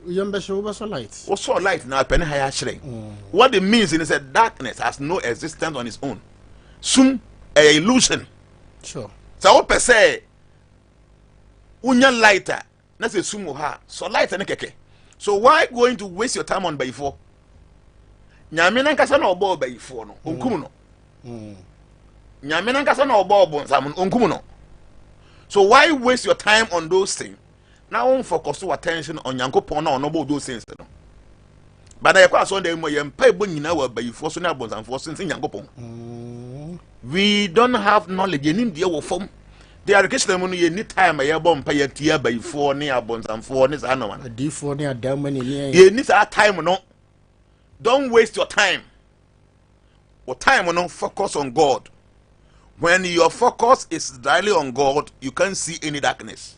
light. Also light now penny higher shrink. What it means is that darkness has no existence on its own. Sum a illusion. Sure. So per se unya lighter. That's a sum ha. So lighter keke. So why going to waste your time on by four? Nyamina nkasa na obo by four no. Onkum no. Nyamina nkasa na obo bonsam onkum no. So why waste your time on those things? Now on focus your attention on Yankopon na on those things no. But I quite Sunday mo yem pay bo nyina wa by four so na bonsam for since Yankopon. We don't have knowledge. You need the form. The education money you need time I bomb pay a tier by four near bonsam for this anno one. A D4 near diamond in You need that time no. Don't waste your time. Or time no focus on God. When your focus is directly on God, you can't see any darkness.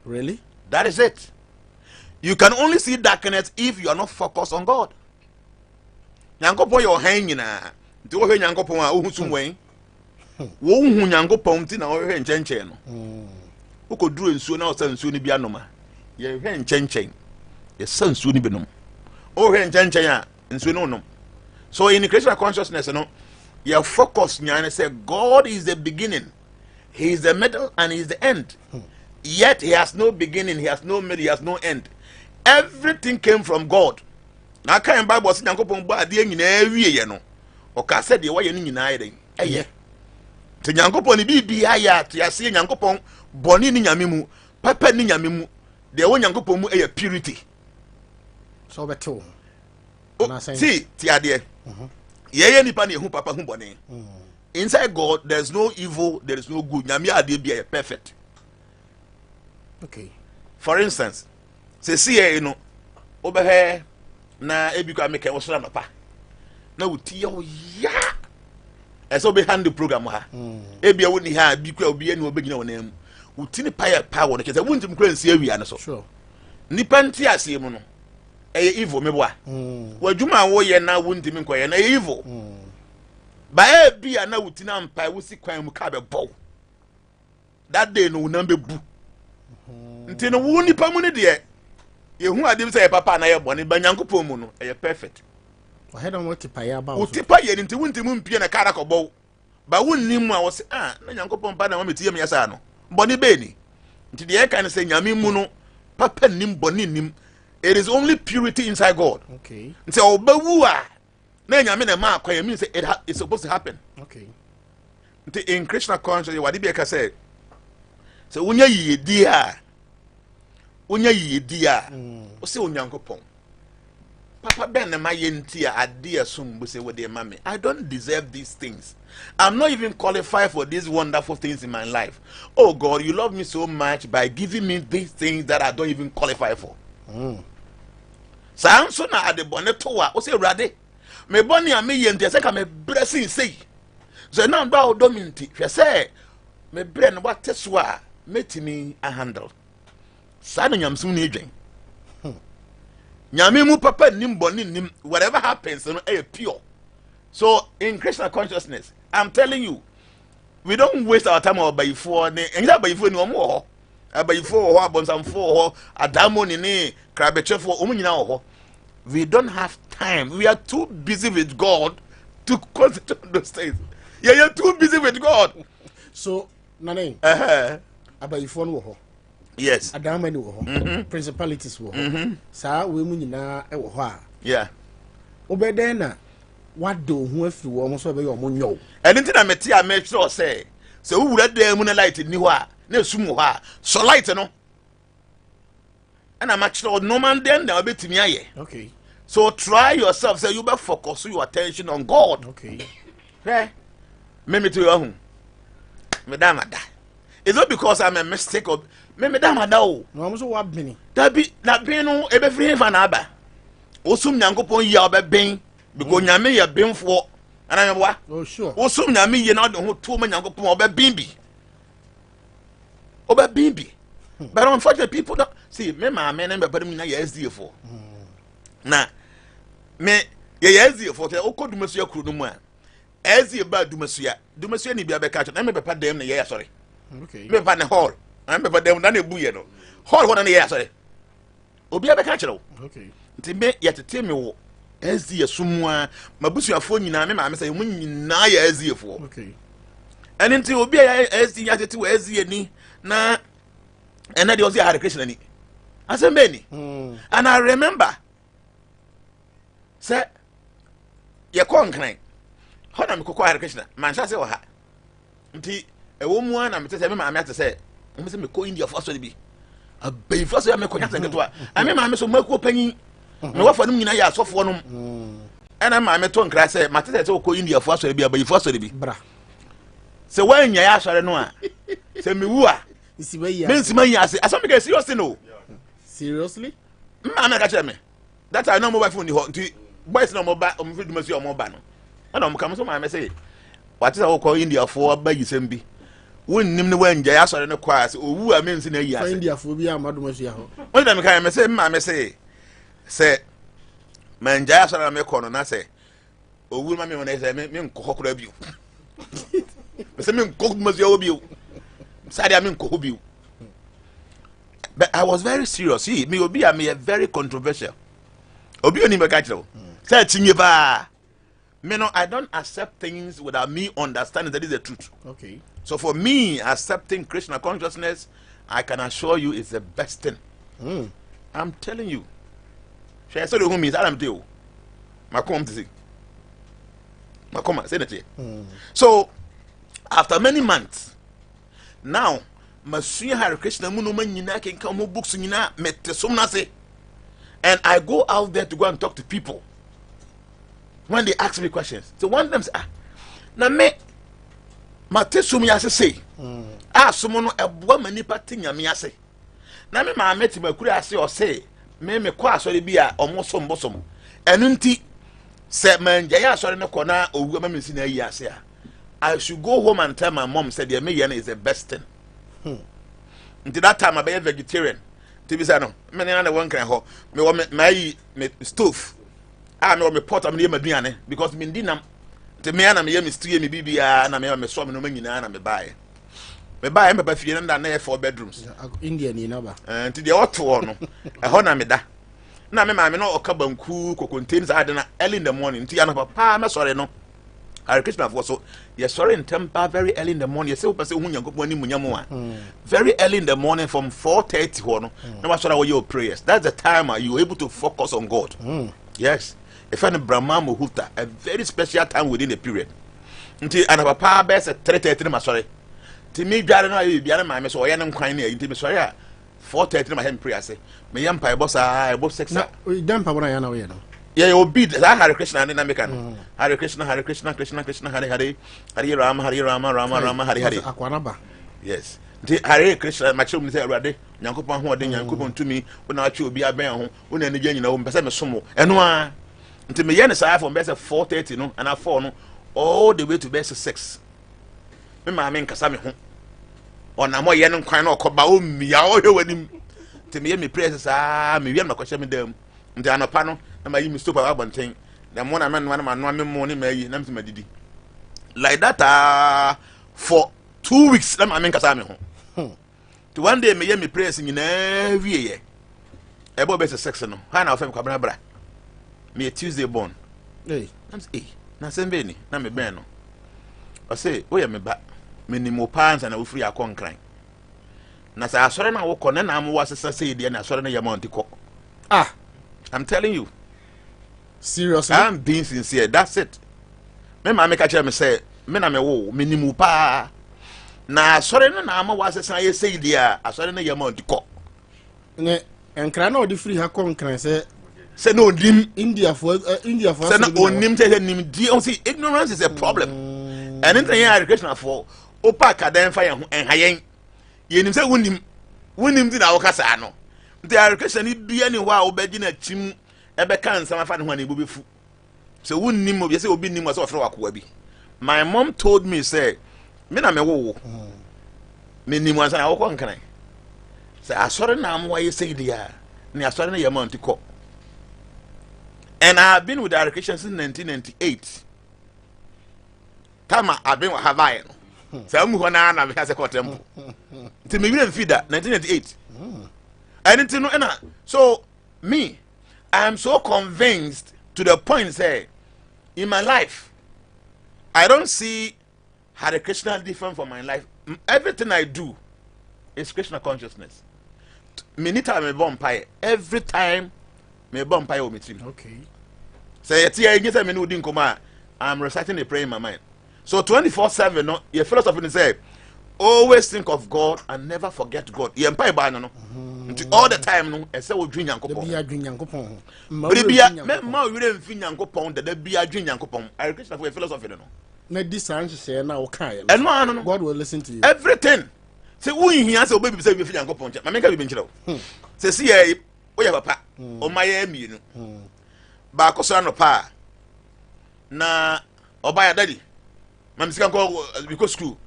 Really? That is it. You can only see darkness if you are not focused on God. Nyankopon your hanging na. Nti wo hwe Nyankopon a ohun sumwen. Wo hu Nyankopon ti na wo hwe nchenchen no. Wo ko duro nsuo na wo sa nsuo ni bia noma. Ye hwe nchenchen. Ye sa nsuo ni benom. Wo hwe nchenchen a nsuo no nom. So in the creation consciousness no, your focus nyane say God is the beginning. He is the middle and he is the end. Yet he has no beginning, he has no middle, he has no end. Everything came from God. Now can Bible say Nyankopon ba ade nyina wiye no. O ka say de waye no nyina ye den. Eye. Te Nyankopon ni bibia ya to ya say Nyankopon boni ni nyame mu, papa ni nyame mu. De wo Nyankopon mu eye purity. So beto. See, ti ade. Yeye nipa na ehu papa hu boni. Inside God there's no evil, there is no good. Nyame ade bia perfect. Okay. For instance, say see no obehe na ebikwa make wo sra napa. Na wuti yo ya. Eso be hand the program ha. Ebia woni ha bikwa obi ene obegina wonam. Wuti ni pa wo no kese wuntim kra nsi awia no so. Sure. Nipa nti ase mu no. Eye evil meboa. Wadwuma wo ye na wuntim nkoye na evil. Ba ebia na wuti na mpa wusi kwan mu ka be bow. That day no number bu. Nti no wo nipa mu ne de ye hu ade say papa na ye bone ba Nyankopon mu no e perfect. O head on what tipa ya ba. O tipa ye nti wuntim mpie na kara ko bow. Ba wunni mu a wo say na Nyankopon pa na ma metie me yasa no. Bone be ni. Nti de ye kan say nyame mu no papa nim bone nim. It is only purity inside God. Okay. Nti o ba wu a na nyame na ma akwa mean say it's supposed to happen. Okay. Nti in Christian conscience what be ka say so wonya yidi a wonya yidi a o se Onyankopon papa ben na maye nti a ade asum bo se we dey mame I don't deserve these things. I'm not even qualified for these wonderful things in my life. Oh God, you love me so much by giving me these things that I don't even qualify for. Sanso na ade bone to a o se urade me bone a me ye nti se ka me blessing sei so na ba o dominti hwe se me bre no what so a metimi a handle sa na nyamsum na edwen nyame mu papa nim bone nim whatever happens no e pure. So in Christian consciousness I'm telling you we don't waste our time on bayifo ne enja bayifo ni omo ho abayifo ho abonsamfo ho adamo ni krabechefo omo nyina ho. We don't have time. We are too busy with God to concentrate on those things. Yeah, you're too busy with God. So nane abayifo no ho. Yes. Adama ni wo ho. Principalities wo ho. Sa we mu nyina e wo ho a. Yeah. Obeden na wado ho afi wo mo so be yo mo nyo. And nti na meti a make sure say so wura da mu na light ni ho a na esum ho a so light no. And I'm actually no man then na obetimi aye. Okay. So try yourself say you be focus your attention on God. Okay. Hey. Me to your home. Madam ada. It's not because I'm a mistake of me madam ada o. No am so wa bini. That be no e be free fa na aba. Osum Nyankopon ya obeben because nyame ya benfo. Ana me wa? Oh sure. Osum nyame ye na de ho to ma Nyankopon obeben bi. Obeben bi. But unfortunately people don't see me ma me na be padam na ya SDF. Na me ya SDF te okodumasu ya kru no mu a. Ezi ba dumasu ni bia be ka na me be pa dem na ye sorry. Okay. Me pa ne hall. Na me pa dem na na ebu ye no. Hall ho na ye sorry. obi abeka kyerɛ wo okay nti me yɛtete me wo ezi esumwa mabusuafo nyina me ma me sɛ mu nyina yɛ eziefo okay ɛne nti obi a ezi yɛtete wo ezi ani na ɛna de ɔsi Hare Krishna ni asɛmbe ni and I remember sɛ yɛkɔ nkran hɔ na mekɔkɔ Hare Krishna manhyɛ sɛ wɔ ha nti ɛwɔ mu a na mete sɛ me maame ate sɛ me sɛ mekɔ India fo asɔre bi abai fo asɔre mekɔ nyɛ sɛnketewa ame maame so mako panyin me wafa no nyina yɛ asɔfoɔ no ɛna maame to nkra sɛ mate sɛ wokɔ India fo asɔre bi abai fo asɔre bi bra sɛ wanya yɛ asɔre no a sɛ mewu a mensima yi ase asɔm meka seriously no seriously maame ka kyerɛ me that I know mobile phone ni hɔ nti boys na ɔmɔba ɔmfiri duma si ɔmɔba no ɛna ɔmka me so maame sɛ wate sɛ wokɔ India fo abayi sɛm bi wonnim ne wanya yɛ asɔre no kɔ a sɛ owu a mensi na yi ase India fo bi amadoma so ya hɔ wọ́n dẹ̀ mi ka yẹn mẹ sẹ́ maame sẹ́ mẹ njẹ́ asọ́ra mi kọ́ no na sẹ́ owurọ̀ ma mi wọn sẹ́ mi nkọ́ hɔ kura bi o mẹ sẹ́ mi nkọ́ ma so bi o sáde mi nkọ́ hɔ bi o but I was very serious see me obi a me yɛ very controversial obi oni bɛ ka kyerɛ o sɛ ɛkyi nye paa me no I don't accept things without me understanding that is the truth okay so for me accepting Krishna consciousness I can assure you it's the best thing. I'm telling you. Share so who means Adam do. Makom to see. Makoma, say that. So after many months, now Masuya Hare Krishna Munuman Yina can come books in Yina met Somnase. And I go out there to go and talk to people. When they ask me questions. So one of them say, na me Matesumi as say. Someone a woman nipa nyame ase na me ma meti makuru ase o say me kɔ asɔre bi a ɔmosom bosom ɛno nti sɛ manja ya asɔre ne kɔ na owu ma mensi na yi ase a I should go home and tell my mom said the me is the best thing nti that time I be vegetarian to be say no me na one kran hɔ me wɔ me stove me pot am ne maduane because me ndinam nti me na me yɛ me stew me bibia na me so me no manyina na me bae me buy me ba fie na na 4 bedrooms India ni na ba nti de oto no ɛhɔ na me da na me maame no ɔka banku kokontains ade na early in the morning nti ya no papa me sorry no Hare Krishna for so yes sorry in temper very early in the morning yes say person hu nyankopɔn ni munyam a very early in the morning from 4:30 hɔ no na wa sorry your prayers that's the time you are able to focus on God yes if any Brahma Muhurta a very special time within the period nti ana papa be say 3:30 na sorry ti me dware na ayi biara ma me so oye ne nkwan na ayi ti me sori a 4:30 na ma hem prayer say me yam pa ebo sa ebo 6 na dem pa bona ya na we no yeah you be that Hare Krishna na make no Hare Krishna Krishna Krishna Hare Hare Hare Rama Rama Hare Hare akwana ba yes nti Hare Krishna ma chum say awurade nyankopon ho ode nyankopon tumi wona achi obi aben ho wona ne gya nyina wo mpese me somo eno a nti me ye ne sa from be say 4:30 no and 4 no all the way to be 6 me ma me nkasa me ho ona mo ye no kwan na okoba o mia o hwe wanim te me ye me prayer sa me wiem na kwahye me dam nti anopa no na ma yi me stop abonten na mo na me no ma me mo ni ma yi na me madidi like that for 2 weeks na ma me nkasa me ho to one day me ye me prayer nyina wie ye e bo be 6 no ha na ofem kwabra bra me Tuesday born I'm say na sembe ni na me ben no o say o ye me ba minimo pansa na ofuri akonkran na sa asore na wo kɔ na am wo asesa sei de na asore na yamount kɔ I'm telling you seriously I'm being sincere that's it me ma me ka kire me say me na me wo minimo pa na asore na am wo asesa ye sei de a asore na yamount kɔ ne enkra na odi free ha konkran say no dim India for say na onim say nim di on see ignorance is a problem and anything you are Krishna for opa kadan fa yan hayen yenim say wonim di na wo kasa no nti Hare Krishna ni bia ni wa obaji na chim ebe kan nsama fa ne ho na ebo befu say wonim obi say obi nim so ofre wakoa bi my mom told me say me na me wo me nim ansa na wo kon kan say asore na am wa ye say dia ni asore na yamount ko and I have been with Hare Krishna since 1998 Tama I've been with Hawaii so mu hona na me has a temple nti me win feeder 1998 anything no na so me, I am so convinced to the point say in my life I don't see Hare Krishna different from my life. Everything I do is Krishna consciousness. Many times me vampire. Every time me vampire o me team. Okay. Say me no din koma. I'm reciting a prayer in my mind. So 24/7 no, your philosophy say always think of God and never forget God. You empire ba no. All the time no, e say wo dwen Nyankopon. Bia dwen Nyankopon. Bia me ma wo re mfi Nyankopon da bia dwen Nyankopon. I Krishna for philosophy no. Na this answer na wo kan. And no. God will listen to you. Everything. Say wo hia say obabi say we fi Nyankopon. Ma me ka bi nkyerɛ wo. Say see e wo ya papa. O ma ya mienu. Ba akoso no pa. Na oba ya daddy. Ma msika nko because school.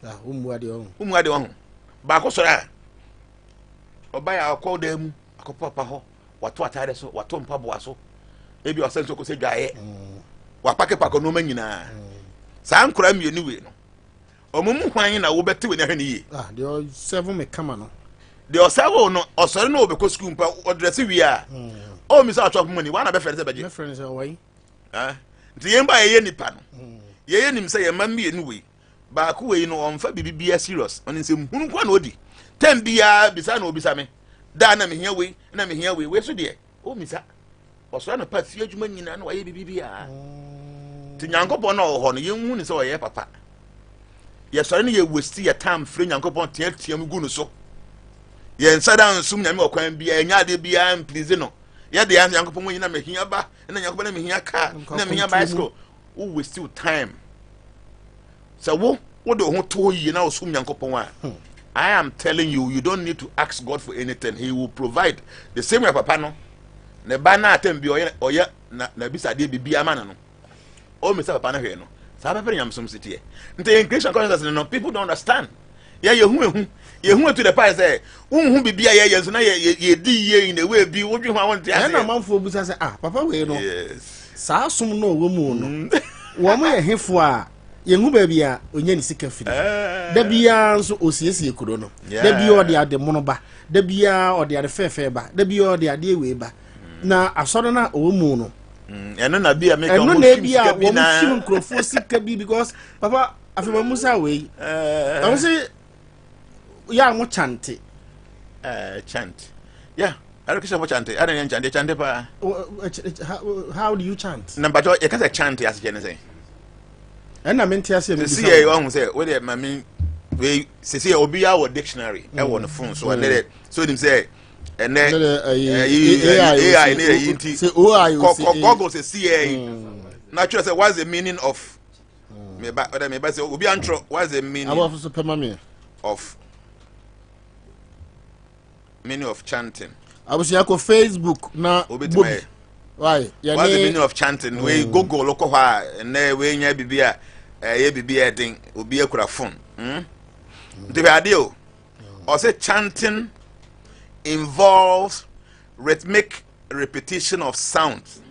Ah, umuade on. Umuade on. Ba akoso ra. Oba ya akọ dem akọpapa ho. Wato atare so, wato mpaboa so. Ebi osenso ko se dwaye. Wapake pako no manyina. Sa ankora mienu we no. Omumu hwan na wo bete we na hwe ne yi. Ah, the 7 me kama no. The osawo no osore na obekọ school mpa odrese wi a. O mi sa atwa money, wa na be fere se beje. My friends are why? Ah. Nti yemba ye nipa no. Ye nim se ye ma mienu we. Ba ko we no onfa bibia serious. Oni se hunu kwa na odi. Tem bia bisa na obisa me. Da na me hia we, we so de. O mi sa. Osore na pa fie adwuma nyina na wa ye bibia. Ti Nyankopon na ho no ye hu ni se o ye papa. Ye sore ne ye waste ye time free Nyankopon tiam gu no so. Ye nsada nsum nyame okwan bia nya de bia please no. Ye de Nyankopon mo nyina me hia ba na Nyankopon na me hia car na me hia bicycle. O waste time. So wo do ho to yi na osum Nyankopon a. I am telling you, you don't need to ask God for anything. He will provide. The same way papa no. Ne ba na atem bi oye na bisa de bibia ma no. O me say papa na hwe no. Sa ba nyam som sitie. Nte in Christian consciousness no, people don't understand. Yeah, ye hu to the part say, hu bibia ye so na ye di ye in a way bi wo dwe ho awon te ase. Na manfo busa say papa we no. Yes. Sa som no wo mu no. Wo mo ye hefo a ye hu ba bia onya ni sika firi. Da bia nso osiesie kuro no. Da bia o de ade mono ba. Da bia o de ade fefe ba. Da bia o de ade ewe ba. Na asoro na o mu no. Eno na bia make am sika bi na eno nkrofo sika bi because papa afema musa we am say ya mo chante chant yeah I don't know chant I don't chant pa how do you chant number you can say chant as you say and na mente ase me see you won say we dey mami we say obi our dictionary e won phone so and let so him say and then AI say Google say CA naturally say what's the meaning of me ba say obi antro what's the meaning of meaning of chanting I was ya ko Facebook na obi why ya what's the meaning of chanting we Google look ha and we nya bibia ye bibia den obi akura phone the video or say chanting involves rhythmic repetition of sounds.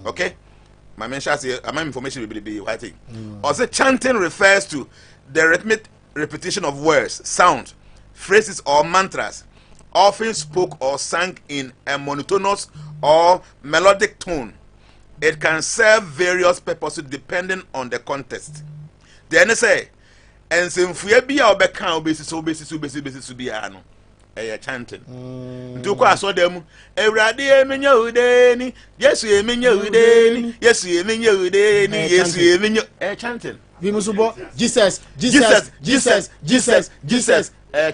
Okay? My mention say my information will be what thing. Also chanting refers to the rhythmic repetition of words, sounds, phrases or mantras often spoke or sung in a monotonous or melodic tone. It can serve various purposes depending on the context. Then say Nsem Sisi bia obeka obesi bia no chanting. Ntuko aso dem Ewurade emenya udeni Yesu emenya udeni Yesu emenya udeni Yesu emenya chanting. We must bo Jesus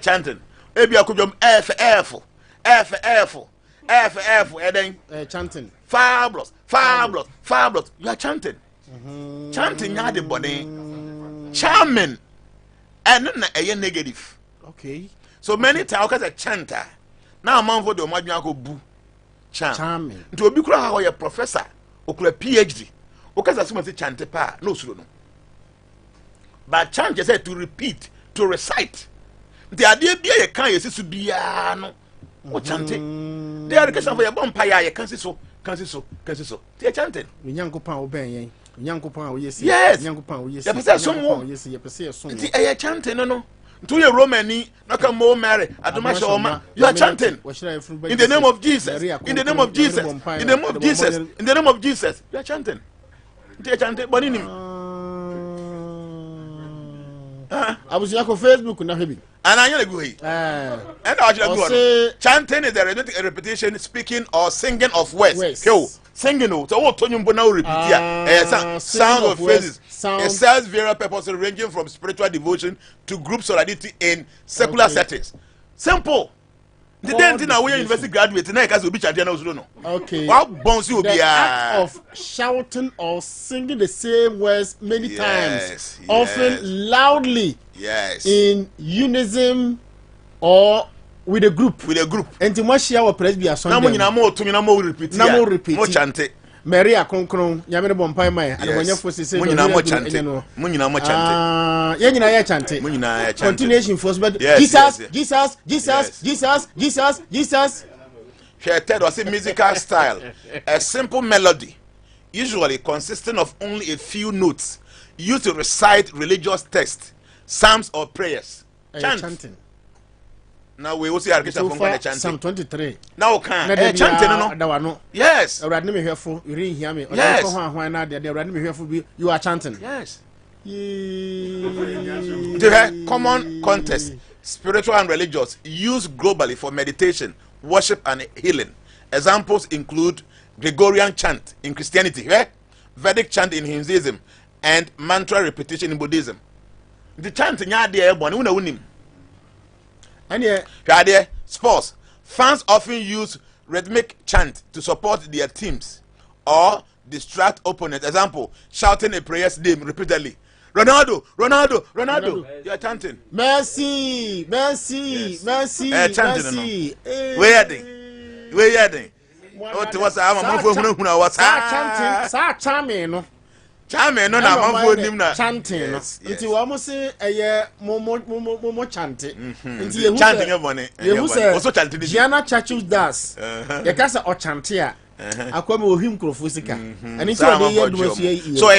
chanting. Ebi akudwom F eden chanting. Fabulous. You are chanting. Chanting ya de body. Charming. And na negative. Okay. So many times as a chanter. Now man for the go bu. Charming. To obi kura how your professor, or PhD. Okay, that's what chante pa no suru no. But chant just said to repeat, to recite. The idea be a can yes to be no. What chanting? The education for your vampire, you can't see so. They chanting. Nyankopan obey. Nyankopan yes. Yes. Nyankopan yes. You say some. Yes, you say some. The chanting no. To your Romani, Naka Mo Mary, Adoma Shoma, you are chanting. In the name of Jesus. In the name of Jesus. In the name of Jesus. In the name of Jesus. You are chanting. You are chanting. But in him. I was on Facebook na heavy. And I go here. And I should chanting is a repetition, speaking or singing of words. Singing, so what Tony Bona repeat sound of phrases. It serves various purposes ranging from spiritual devotion to group solidarity in secular settings. Simple. The then thing we university graduate now because we be chanting no. Okay. What bounce you be the act of shouting or singing the same words many times, often loudly. Yes. In unison or with a group. With a group. And to much share our presbyter Sunday. Mo repeat. Mo repeat. Mo chante. Maria Konkron, Yamina Bompai Maya, and when you foresee say, mo chante. Mo chante. Yenina chante. Continuation first, but Jesus. Shared was a musical style, a simple melody, usually consisting of only a few notes, used to recite religious texts, psalms or prayers. Chanting. Now we will see our from chanting. Psalm 23. Now can chanting no? Yes. Already me here for you read hear me. Yes. You are chanting. Yes. The common context, spiritual and religious, used globally for meditation, worship and healing. Examples include Gregorian chant in Christianity, Vedic chant in Hinduism, and mantra repetition in Buddhism. The chanting there one unim. And sports. Fans often use rhythmic chant to support their teams or distract opponents. Example, shouting a prayer's name repeatedly. Ronaldo. You are chanting. Messi. Chanting. Where are they? What was chanting. Chame no na manfo nim na chanting no nti wo mo se eye mo chanting nti ye chanting e bone also chanting Gianna Churchill das ye ka se o chante a akwame ohim krofo sika ani ti o de ye dum asu ye so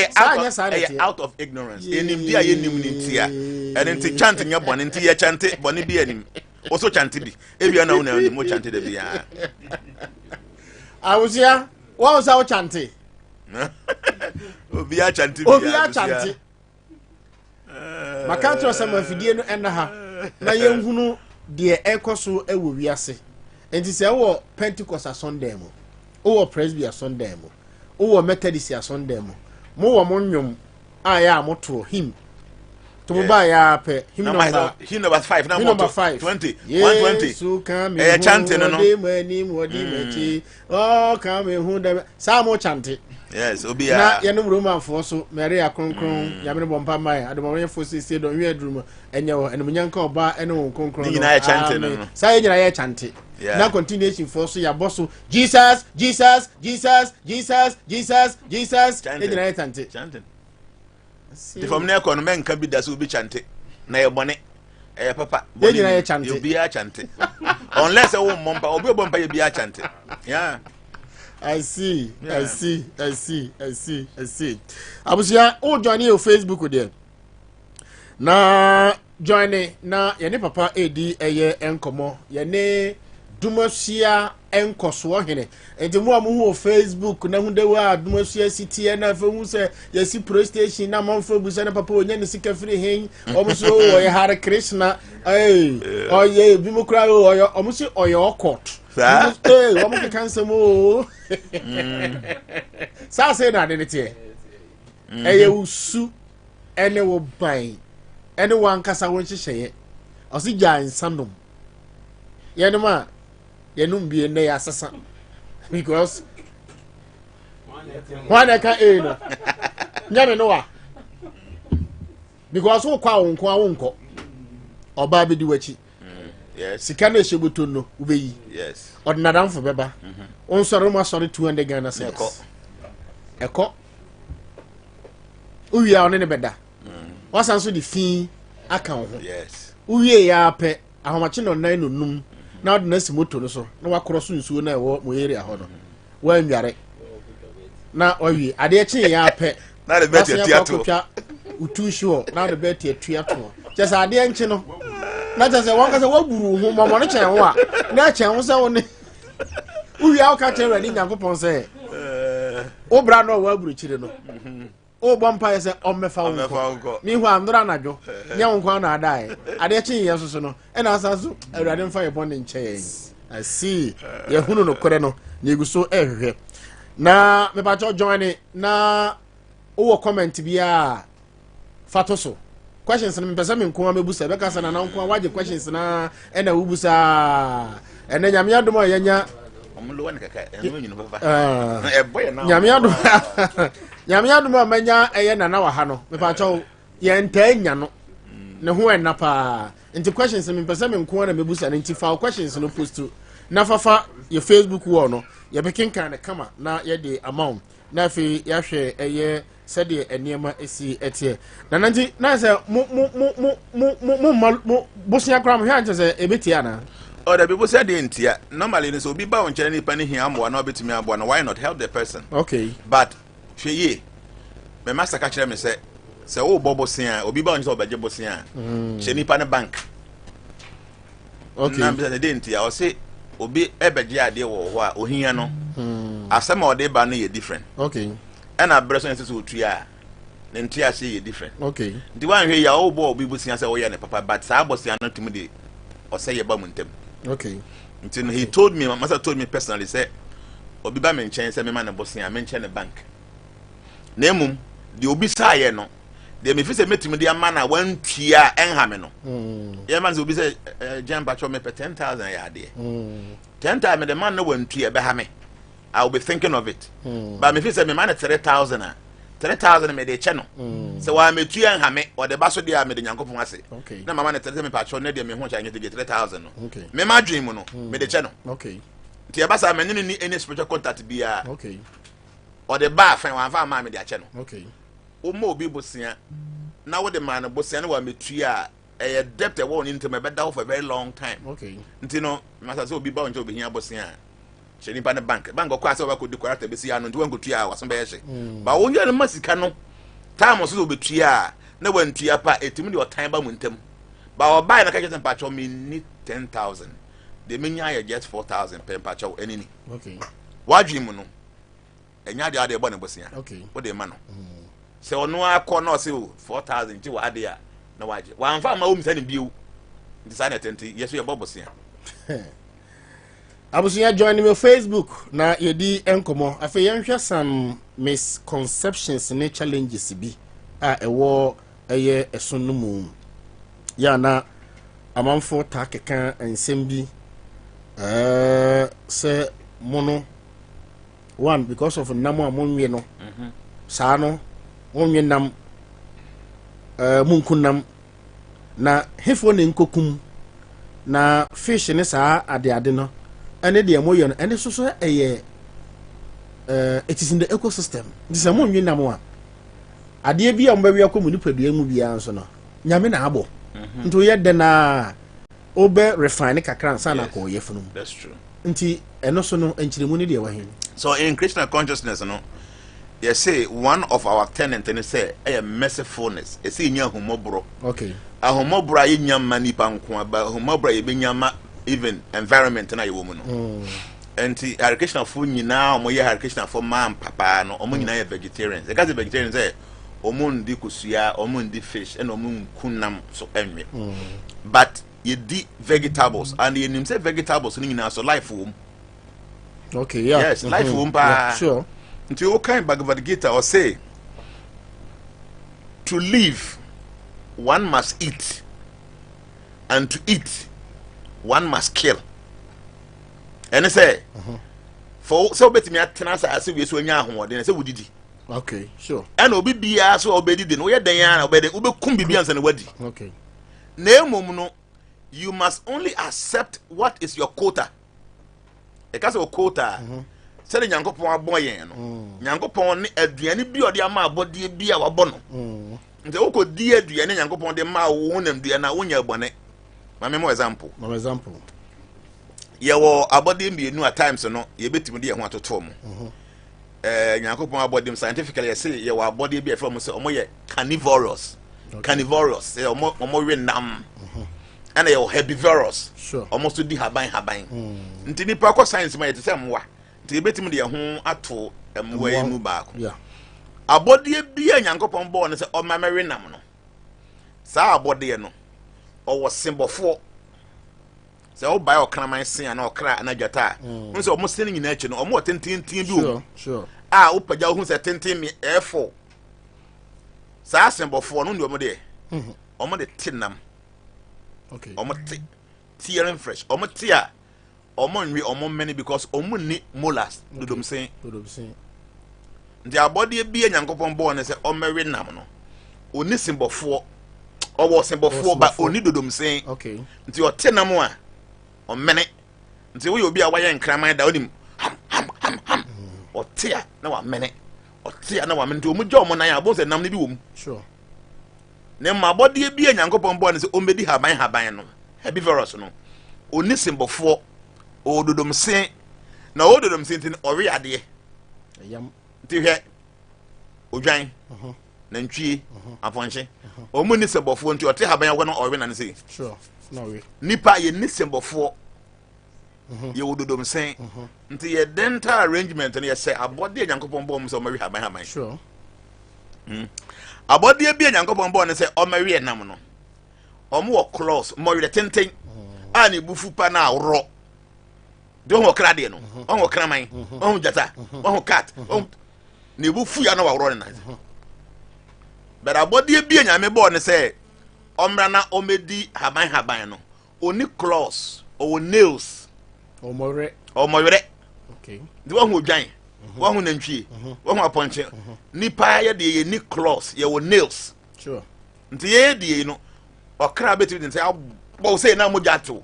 out of ignorance enim dia ye nim ntia and nti chanting e bone nti ye chante bone bi anim also chante bi e bia na una mo chante de bia awusia wo sa o chante Obi a chanti. Makantro sama afidie no enna ha. Na yenhunu de ekoso ewo wiase. Enti se wo Pentecost Sunday mo. Wo Presbyterian Sunday mo. Wo Methodist Sunday mo. Mo wo monwom aya amoto him. To ba ya pe him number 5 now number 5 20 120. So come chanting no. Oh come hu dem samo chante. Yes, Obia. Na yenum Roman for so Maria Konkron, Yamina Bompa Maya, I don't for say don't wear drum and your and Munyanko bar and Konkron. You chanting. Say chanting. Now continuation for so your boss. Jesus. Chanting. The from near con men can be that will be chanting. Na your bonnet. Papa. You'll be a chanting. Unless a woman or be a bomb by be a chanting. Yeah. I see. I was here. Oh, joining your Facebook there. Na joining na yene papa edi eye enkomo yene dumasia enkoso hene. Enti mo amu Facebook na hunde wa dumasia city na fa hu se yesi pro station na monfo busa na papa onya ne sika free hen omuso oye Hare Krishna oye bimokra oye omuso oye okot. Woman can some more. Sa say na de tie. Eye usu ene wo ban. Ene wan kasa won hyehyeye. Osi gyan sandom. Ye no ma ye num bie ne ya sasa. Because one ka no. Nyame no wa. Because wo kwa wonko. Oba be di wachi. Yes. Sikana eshebuto no ubeyi. Yes. Ordinary for beba. On sorry ma sorry 200 Ghana cedis. Eko. Uwi a one ne beda. Wasan so the fee aka ho. Yes. Uwi ya pe ahomache no nan no num. Na ordinary moto no so. Na wakroso nsuo na ewo mo area ho no. Wa nware. Na owi ade eche ya pe. Na the bet tiato. Utu sure. Na the bet tiato. Just ade enche no. na just say one ka say wo buru ho mo no chen ho a na chen ho say woni uwi a ka chen rani Nyankopon say o bra no wa buru chire no o bompa say o mefa wo mi hu andra najo nya wo kwa na adai ade chen ye so no e na asaso awurade mfa ye bone nchen I see ye hunu no kore no nyegu so ehwe na me ba join na o comment bia fatoso questions na me pesa me nko amebusa be kasa na nko waje questions na e na wubusa e na nyame adom ayanya omlo wan kaka enu nyino baba e boy na nyame adom amanya eye na wa ha no me pa cho ye ntanya no ne ho enna pa nti questions me pesa me nko na mebusa na nti fa questions no post na fafa ye Facebook wall no ye bekinkan na kama na ye de amount na fi ya hwe eye sede eniema esi etie na nanti na se mo bosia kram hwe anje se ebetia na or the people said intia normally no so be ba on chene pani hia ambo na obetimi abo na why not help the person okay but hwe ye me master ka kire me se wo bobosia obi ba on so obeje bosia chene pani bank okay na be de intia o se obi ebeje ade wo ho a ohia no asema ode ba no ye different okay and a person says otua na ntia say ye different okay the one here ya obo obi bosia say wo ye ne papa but sa bosia no timi de o say ye ba mu ntem okay until he told me, my master told me personally, say, Obi ba me nchen say me man bosia me nchen ne bank. Na mum, the obi sa ye no. De me fi say metimi de ama na wan tua enha me no. Ye man say obi say Jan Bacho me 10,000 ya de. 10,000 me the man no wan tua be ha me. I will be thinking of it. But me fi say me man 3,000 3,000 me de che no. So wa me tua enha me or the baso de me de Nyankopon ase. Okay. Na mama na 3,000 me pacho na de me ho cha nyete 3,000 no. Okay. Me ma dwen mu no, me de che no. Okay. Ti e basa me ni any spiritual contact bia. Okay. Or the bar fan wan fa ma me de ache no. Okay. O mo obi bosia. Na wo de man bosia na wa metua a debt e won into me beda for a very long time. Okay. Nti no, masa so obi ba onje obi hia bosia. Che nipa ne bank go kwa se wa ko decorate be sia no nti wan go tua wa so be ye. Ba wonye no masika no. Time so obi tua na wan tua pa etimi de o time ba mu ntem. Ba o buy na ka jete pa cho me need 10,000. The menya ya get 4,000 per pa cho enini. Okay. Wadwi mu no. Enya de ade bo ne bosia. Okay. Wo de ma no. Se ono akọ no se 4,000 ti wa ade a na waje. Wa mfa ma o misa ne biu. Nti sa na tenti yeso ye bobosia. Abusunya join me Facebook na yedi enkomo afa yenhwe some misconceptions ne challenges bi a ewo eye esonu mu ya na amanfo ta keka ensem bi se mono one because of namo amonwe no sa no onwe nam munkunam na hefo ne nkokum na fish ne sa ade no ene de emoyo no ene so eye it is in the ecosystem this am onwe nam a ade bi a mbawi akomu ni padua mu bia nso no nyame na abo nto ye de na obe refine kakran sana ko ye funum. That's true. Nti eno so no enchiremu ni de wa hin. So in Christian consciousness no, you say one of our tenants and say a mercifulness. You see nya humobro. Okay. A humobro ye nyama nipa nko ba humobro ye be nyama even environment na ye wo mu no. Enti Christian food nyina omo ye Christian for man papa no omo nyina ye vegetarians. E ka say vegetarians say omo ndi kusua, omo ndi fish and omo kunam so enwe. But you di vegetables and you name say vegetables ni nyina so life wom. Okay, yeah. Yes, life wom pa. Yeah, sure. Until you kind Bhagavad Gita or say to live one must eat, and to eat one must kill. And I say for so bet me atena as we so nya ho de say wudidi. Okay, sure. And obi bia so obedi no ye dan ya obedi obekum bibia nsa na wadi. Okay. Na emom no you must only accept what is your quota. E ka say quota. Say the Nyankopon aboyen no. Nyankopon ne aduane bi ode ama abode bi a wabɔ no. Nti woko di aduane Nyankopon de ma wo honam dua na wonya abone. Ma me mo example. No example. Ye wo abode mbienu at times no ye betimi de ye ho atoto mo. Nyankopon abode scientifically ye say ye wo abode bi e from say omo ye carnivorous. Okay. Carnivorous. Say omo we nam. and a herbivorous. Sure. Almost to the haban. Until the park science might say more. Till bet him the home at all and way move back. Yeah. A body be a young upon born and say, oh, my marine namno. Sa body no. Or was symbol for. So, by or can I say, and all cry and a jata. Once almost sitting in nature, or more 10 Sure. Ah, Upa Yahoo said 10 me air4. Sa symbol for no more day. Omo de tinam. Okay. Omo tearing fresh. Omo tear. Omo nwe omo many because omo ni molars. Do them say. Their body be a yankopon born and say omo we nam no. Oni symbol for. Or was symbol for but only do them say. Okay. Nti o tinam wa. O many. Nti we obi a wire nkraman da onim. Ham. O tear na wa many. O tear na wa many. Omo jo omo na ya bo say nam ni bi wom. Sure. Ne ma body be a yankopon born say omedi haban no. Herbivorous no. Oni symbol for. O do them say. Na o do them say tin ori ade. Yam. Nti hwe. Odwan. Nantwie. Afonche. O mu ni symbol for nti o te haban ya no ori na say. Sure. No way. Nipa ye ni symbol for. Ye wo do them say. Nti ye dental arrangement no ye say abode a yankopon born so mari haban. Sure. Abode bi a yankopon born say o mari enam no. Omo wo close mo we tenten. Ani bufu pa na awro. Do ho kra de no. On ho kraman. On ho jata. On ho cat. On ne bufu ya na awro na. But abode bi a nyame born say omra na omedi haban no. Oni close or nails. Omore. Okay. The one who giant. One who nantwie. One who aponche. Nipa ye de ye ni close ye wo nails. Sure. Nti ye de no okra beti dey say bo say na mo jato.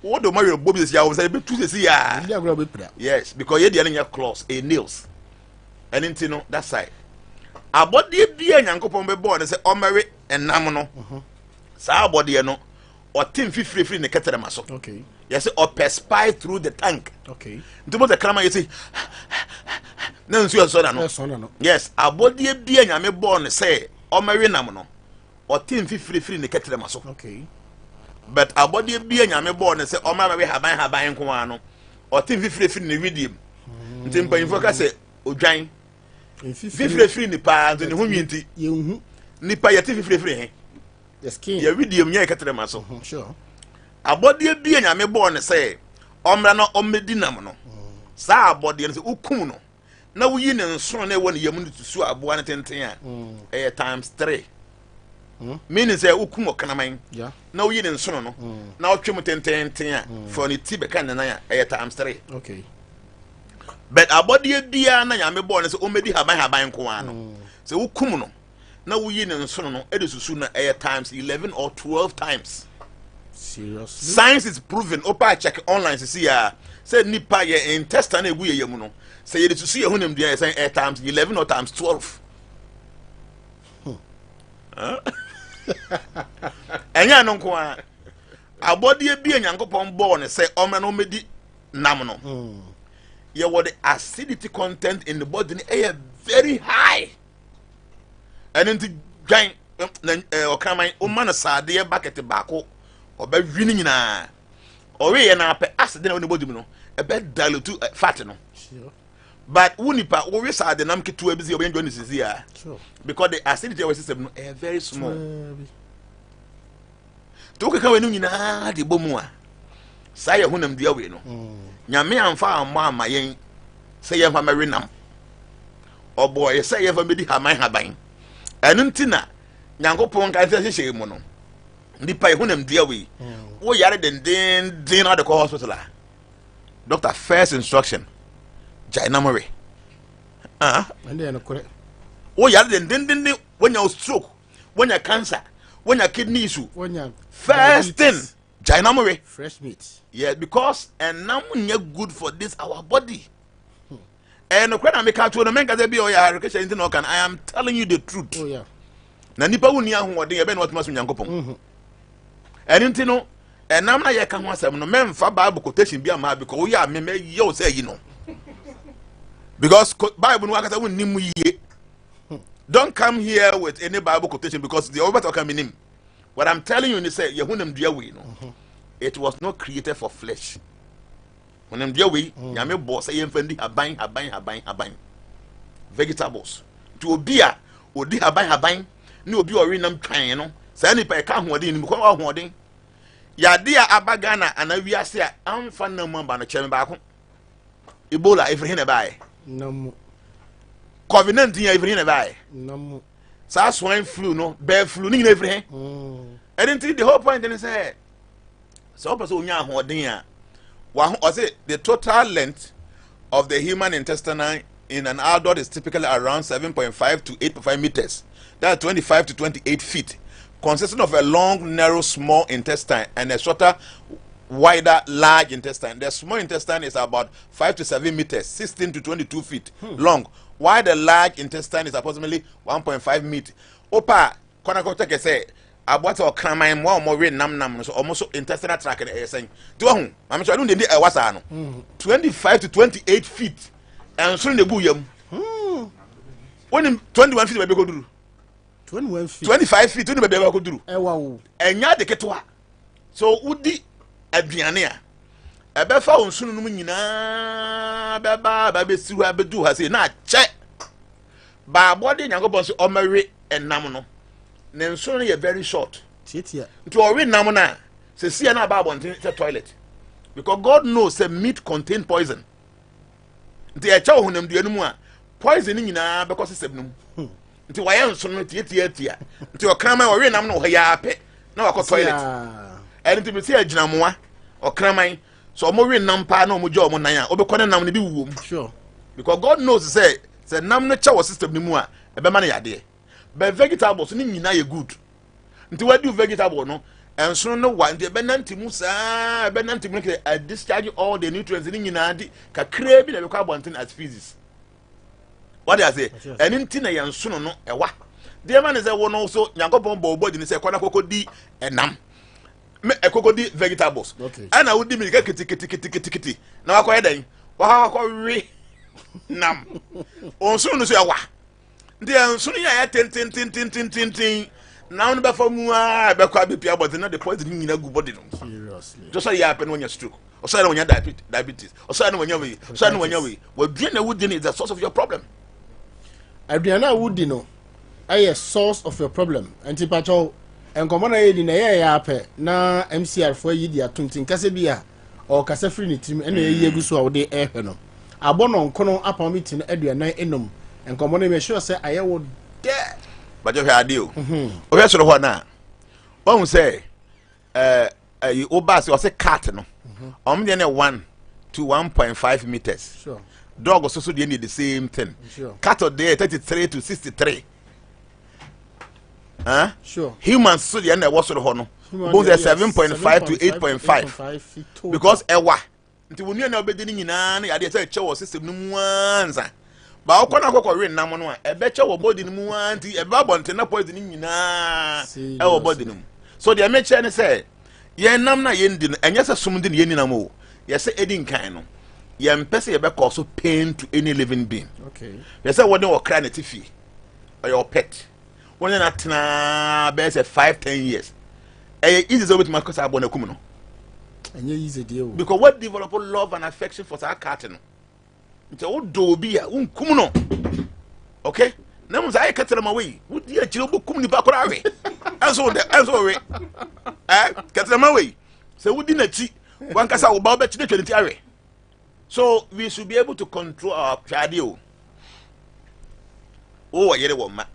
What do Mario Bobby say I say be tu say ya. Yes, because ye de na close a nails. And nti no that side. Abode bia nyankopon be born say o marry enam no. Sa abode no o tin fifiri ne ketere so. Okay. Yes, or perspire through the tank. Okay. Nti mo the krama you say na nsu so na no. Yes, abode bia nyame born say o marry nam no. O tin fifiri ne ketere so. Okay. But abode bia nyame born say o marry haban nko ano. O tin fifiri ne widim. Nti mpanfo ka say odwan fifiri ni pa nti ne ho nwinti yehu nipa yati fifiri he the skin ya widim nya ketere so. Sure. Abode bia nyame born say omra na omedi nam no. Sa abode no say ukum no na wuyi ne nso na ewo ne yamu tusu aboa ne tenten a times 3. Meaning say ukum okanaman. Yeah. Na wuyi ne nso no na otwem tenten a for ne ti beka ne nan a times 3. Okay. But abode bia na nyame born say omedi haban ko ano. Say ukum no na wuyi ne nso no e susu na times 11 or 12 times. Seriously? Science is proven. Opa check online to see say nipa ye intestine egu ye mu no. Say ye to see ye hunem dia say times 11 or times 12. Enya no nko a. Abode bi enyankopon born say omra no medi nam no. Ye what the acidity content in the body is very high. And into giant okaman o man sade bucket bako oba wini nyina owe na pe acid na oni body mu no e be dilute fat no. Sure. But unipa owe sade nam ketu abizi obe njo ni sisi ya. Sure. Because the acidity of the system no very small. To ka we no nyina de bomu a sa ye honam dia we no. Nyame amfa amma yen say ye fa marinam. O boy say ye fa medi haban. Enu ntina nyankopon kan se hye mu no. Nipa ye honam dia we. Wo yare den na the hospital. Doctor first instruction. Jainamore. And then correct. Wo yare den when you stroke, when you cancer, when you kidney issue. When you first thing Jainamore. fresh meat. Yeah, because and now good for this our body. And when I make out to the men can be I am telling you the truth. Oh yeah. Na nipa woni ahu ode ye be na otuma so nyankopon. And ntino and nam na ye ka ho asem no memfa Bible quotation bi ama because we are me ye say yi no. Because Bible no akata wonni mu ye. Don't come here with any Bible quotation because the over talk am nim. What I'm telling you is say yehunam dua we no. It was not created for flesh. When them dua we, nyame boss say yemfendi haban. Vegetables. To obi a odi haban ni obi ori nam twan no. Say ni pa ka hoden ni ko hoden. Ya de abagana anawiase a amfa nam mamba no cheme ba ko. Ebola every hin e bae. Namu. Covenant ya every hin e bae. Namu. Sa swine flu no, bear flu ni every hin. I didn't think the whole point then say so person onya hoden a or say the total length of the human intestine in an adult is typically around 7.5 to 8.5 meters. That's 25 to 28 feet. Consisting of a long, narrow, small intestine and a shorter, wider, large intestine. The small intestine is about 5 to 7 meters, 16 to 22 feet long, while the large intestine is approximately 1.5 meters. Opa, Konakoteke say, about our crime, more nam, so almost intestinal tract saying, do I'm sure I don't need a wasano 25 to 28 feet, and soon the booyum. When 21 feet, maybe go do 21 feet. 25 feet, maybe go do. Wow. And ya de ketwa. So, would the Adriania? A befa on soon numina, baby, see what do has a not check. By body, and go boss or marry and namono. Then soon you're very short. Chitia. To a real namona, say, see an about one the toilet. Because God knows that meat contain poison. The chow who them do poisoning because it's a num. Until I am so not yet. Until a crama or real namno, hayape. No, I call toilet. And to be see a jinamoa or cramine. So more real nampa no mujo monaya, or become nam be womb. Sure. Because God knows, say nam no chow system nimua, a bemani idea. But vegetables ni nyina ye good. Nti what do vegetable no? And so no one the benanti musa benanti make a discharge all the nutrients ni nyina di ka krebi na be kwa bonten as species. What I say? And nti na yan so no ewa. The man is say one also Nyankopon bo body ni say kwana kokodi enam. Me ekokodi vegetables. Okay. And I would di me kiti. Na akwa edan. Wa akwa we nam. Onso no so ewa. The soon ya tin. Now the Bafamua, Bakabia, but not the poison in a good body. Seriously. Just say you happen when you're stroke, or suddenly when you're diabetes, or suddenly when you're away. Well, Adriana Woodin is the source of your problem. Adriana Woodino, a source of your problem. And Tipacho, and Commander in a yape, na MCR for Yidia Tuntin Casabia, or Casafrini team, and a Yegusu de Eheno. A bonon cono upon meeting Adriana Enum. And come on, make sure say I would dare. But you had you. Okay, so what now? One say, you obas or say cat no. Then 1 to 1.5 meters. Sure. Dog also need the same thing. Sure. Cat or there 33 to 63. Huh? Sure. Humans so the end was sort of hono. Both 7.5 to 8.5. Because ewa. Until we know beginning in an idea say chow system no one's. Ba okona akoko re nam no a ebeche wo body no mu anti e ba bonte na poison nyina e wo body no. So the meche ne say ye nam na ye ndi no enye se sumdi ne ye ni nam o ye se edi nkan no ye mpese ye be cause pain to any living being. Okay. Ye say won wo kra na tifi or your pet won na tena be say 5-10 years e easy so with my cause abon akum no enye easy deal because what develop love and affection for that cat no. It's a do be a kumno. Okay? Names I cut them away. Would you chill kum the backaway? And so the answer, cut them away. So we didn't cheat. One cassa will bow back to the 20. So we should be able to control our cardio. Oh, I get a woman.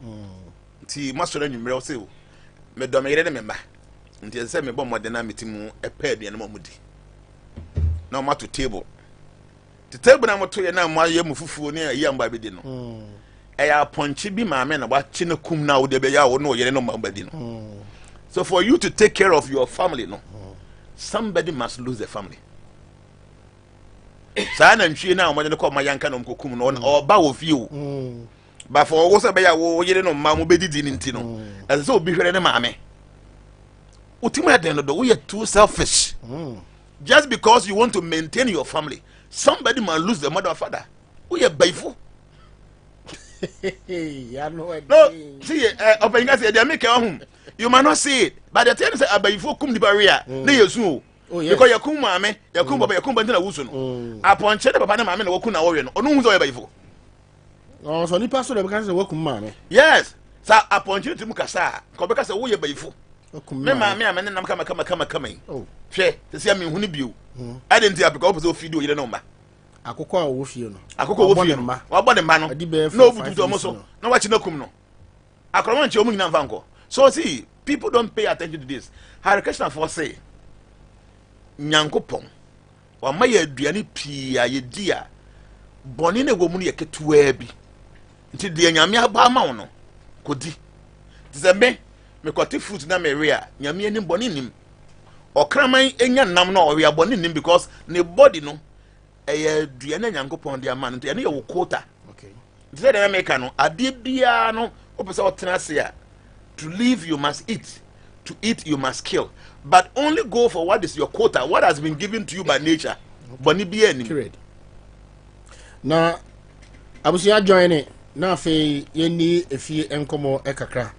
Tea must run in Brazil. Madame, I remember. Until send me bomb than meeting a pair the animal. No matter to table. The table number 2 na ma ye mufufu ne ya mba bedi no ya ponchi bi ma me na ba chi na kum na wo de be ya wo no yere no mba bedi no. So for you to take care of your family no somebody must lose the family. Sa na ntwi na mo de ko ma yanka no mkokum no o ba wo fi o ba for wo se be ya wo yere no ma mo bedidi ni nti no as so obi hwere ne ma me utima den no do we are too selfish. Just because you want to maintain your family, somebody must lose the mother or father. We are bayful. No, see, open gas, they make your home. You might not see it, but the time say abayifo kum the barrier. Na yesu because your kum mame, your kum baba, your kum bantina wusu no. Upon check the papa na mame na woku na wo we no. Onu hu so abayifo. Oh, so ni pastor dey because say wokum mame. Yes. Sa upon check mu kasa, ko be kasa wo ye abayifo. Me mame amene nam kama. Oh. Hwe, se me hu ni bio. Identity because opose ofido yire no mba. Akoko a wo fie no. Akoko wo fie no. Wa bɔ ne mba no. No butu omo so. Na wa chi na kum no. Akroman chi omu nyina mfa nko. So see, people don't pay attention to this. Harikeshna for say, Nyankopon, wa ma ye aduane pii a ye di a bɔne na egwomu no ye ketewa bi. Nti de nyame aba ma wo no, kodi. Tizembe, me kwati fruit na me we a, nyame anim bɔne nim. Okraman enya nam na ɔwe a bɔne nim because ne body no eye aduane Nyankopon de ama no, nti ene ye wo quota. Okay. Nti de na me ka no, ade bia no, opese otena se a to live, you must eat. To eat, you must kill. But only go for what is your quota, what has been given to you by nature. Boni bi eni. Period. Na abusia join it. Na fe yeni efie enkomo ekakra.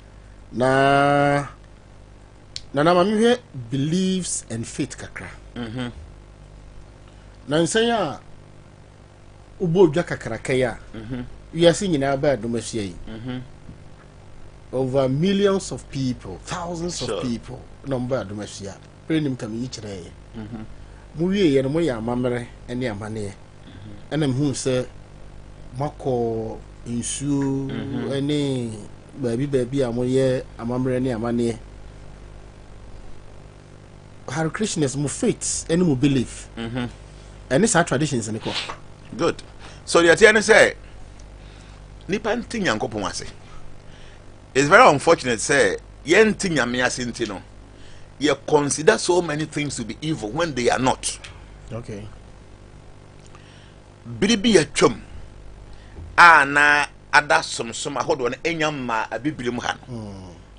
Na mami beliefs and faith kakra. Na nsanya ubo dwa kakra kaya. Wiase nyina ba domasia yi. Over millions of people, thousands of people, number domasia. Prenim kam yi kire. Mu wie ye no mo ya mamere ene amane. Enam hu se mako insu ene baabi a mo ye amamere ne amane. Har Christians mo faith ene mo belief. And it's our traditions in the court. Good. So the attorney say nipa nti Nyankopon ase. It's very unfortunate say yen ti nyame ase nti no. You consider so many things to be evil when they are not. Okay. Biribi atwam na ada somsom ahodo na enyamma abibirem ha no.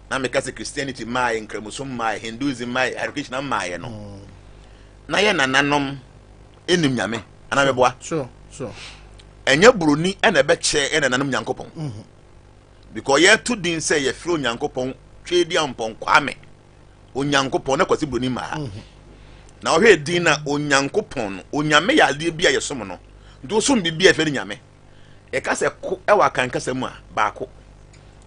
Na me kase Christianity mai nkramusum mai Hinduism mai Christian mai no. Na ye nananom enim nyame ana meboa. Sure. Enya buruni na be che nananom Nyankopon. Because ye to din say ye fro Nyankopon twedi ampon kwame. Onyankopon na kwasi buruni ma. Na ohwe din na Onyankopon onyame ya de bia ye som no. Nti osum bibia efe nyame. E ka se ko e wa kan kasa mu a baako.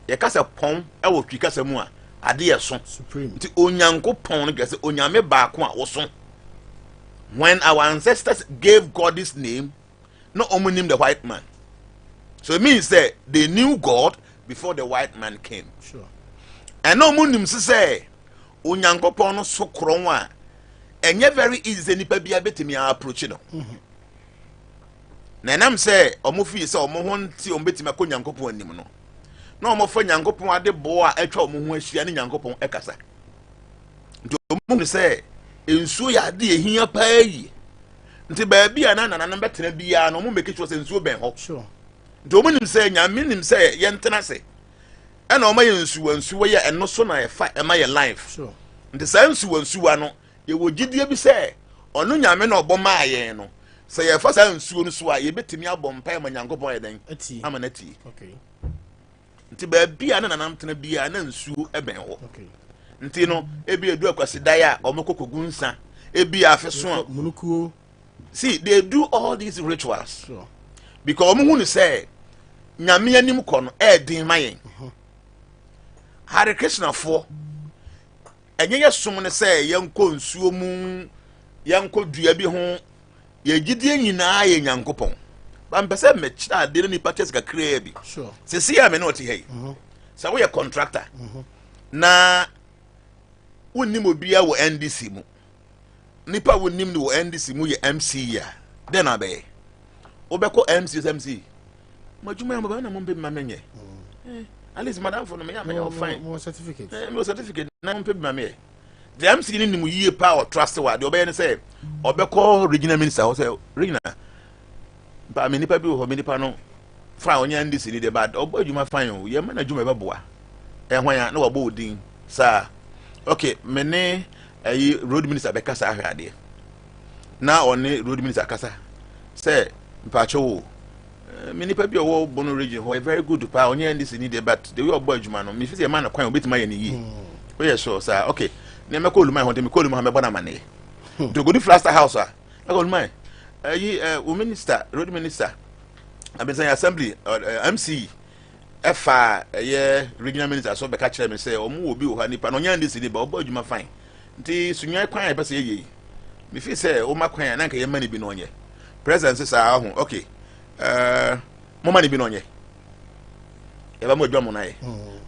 Ye ka se pon e wo twi kasa mu a ade ye so supreme. Nti Onyankopon no gese onyame baako a wo so. When our ancestors gave God this name, not only named the white man. So it means that they knew God before the white man came. Sure. And no munim say Onyankopon no so kronwa. And yet very easy nipa bia betimi approach no. Na nam say omofi say omo ho nti ombetimi akọ Nyankopon anim no. Na omo fa Nyankopon ade bo a etwa omo ho ahia ne Nyankopon ekasa. Nti omo say ensuo ya de ehia paayi. Nti baabi ana nananom betena bia no omo make sure say ensuo ben ho. Sure. Nti omo nim say nyame nim say ye ntena se. E na omo ye ensuo ye eno so na ye fa e ma ye life. Sure. Nti sa ensuo no ye wo gidie bi say ono nyame na obo ma ye no. Say ye fa sa ensuo no so a ye betimi abom pa ma Nyankopon ye den. Ama na ti. Okay. Nti baabi ana nanam tena bia na ensuo e ben ho. Okay. Nti no ebi edu akwasidan a omokokogu nsa ebi afeso munukuo. See, they do all these rituals. Sure. Because omo hu say nyame anim kɔ no din mayen. Hare Krishna fo enye ye som ne say yenko nsuo mu yenko dua bi ho ye gidie nyinaa ye Nyankopon. Ba mpese mechira de ni patches ka krea bi. Sure. Se see am no ti hey. Sa we contractor. Na wonnim obia wo NDC mu. Nipa wonnim ni wo NDC mu ye MC ya. Den abe. Obeko MC. Majuma ya mabana mo be mamenye. At least madam for no me ya fine. More certificate. More certificate na mo be mamenye. The MC ni mu yie power trust wa de obey ne say obeko regional minister ho say regional. Ba me nipa bi ho me nipa no fra onya NDC ni de bad obo adwuma fine o ye mana adwuma be boa. Hwan ya na wo bo odin sa. Okay, mene road minister be kasa ahwade. Na one road minister kasa say mpacho many people who born region who are very good to power. Only this need but the way of boy Jumano. Me see a man acquainted with my ye. Oh yes, sir. Okay. Never call my home. Call him Mohammed money. To go to Flaster House, sir. I got mine. Minister, road minister. I've been saying assembly MC. Regional minister so be catch me say omo obi o ha nipa no nya ndisi ba obo adwuma fine nti sunya kwan e pese ye me fi say o ma kwan na nka ye mani bi no onye president say ho okay mo mani bi no onye e ba mo adwuma mo na ye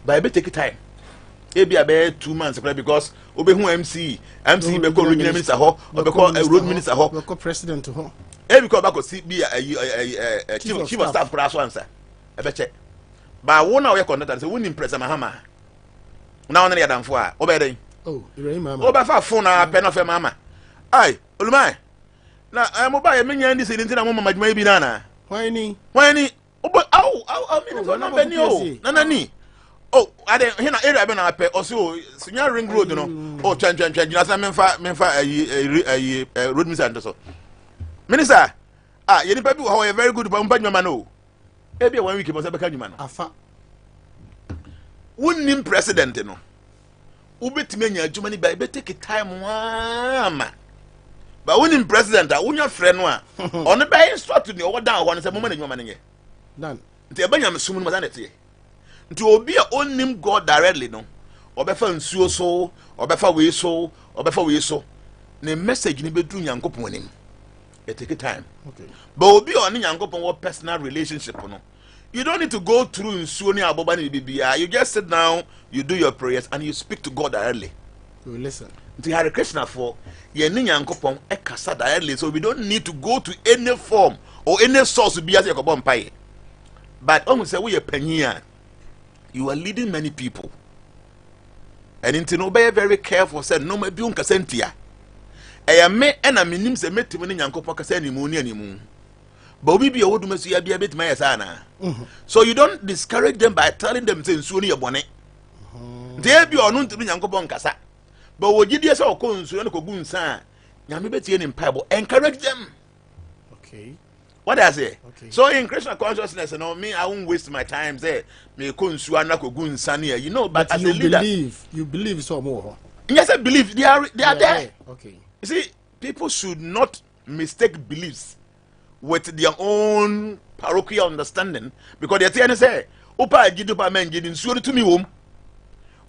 but e take time e bi abe 2 months because obe hu MC be ko regional minister ho obe ko road minister ho be ko president ho e bi ko ba ko si bi chief of staff pra so answer e be check. But one hour conductor say we impress Mahama. Now on the other for obey. Oh, you mama. Oh, by phone pen of mama. Aye, Ulumai. Now I'm mobile many and this into a woman may be nana. Why ni? Nani. Oh, I didn't hear a been a pay or so senior ring road, you know. Oh, change, a road minister. So, Minister, you didn't people how a very good man. Maybe 1 week must have man. Afa. Wouldn't president, you know. Ubit many too many by take a time one. But when president, I wouldn't friend one. On the bay instructed me over down once a moment in your money. None. The Abanyam Suman was anity. To be your own name God directly, no. Or before so, or before we so, or before we so. The message in the bedroom young couple him. It take a time. Okay. But be on young couple what personal relationship, no. You don't need to go through in Sony Abobani BBI. You just sit down, you do your prayers, and you speak to God directly. You listen. The Hare Krishna for Yeninyankopon Ekasa directly, so we don't need to go to any form or any source to be as a Yakobon Pai. But almost say we are Penya. You are leading many people. And into no be very careful, said no me biun kasentia. I am me and I mean se met to Yankopon Kaseni Moon anymore. But we be a wood must be a bit my sana. So you don't discourage them by telling them to Sunni a bonnet. There be or known to be Yankopon Kasa. But what you just all call Sunni San, Yamibeti in Pebble, encourage them. Okay. What I say? Okay. So in Christian consciousness, you know, me, I won't waste my time there. Me Kunsuana Kogun Sania, you know, but as you a leader, you believe so more. Yes, I believe they are there. Okay. You see, people should not mistake beliefs with their own parochial understanding because they're saying, say, Opa Gidupa men getting sure to me home.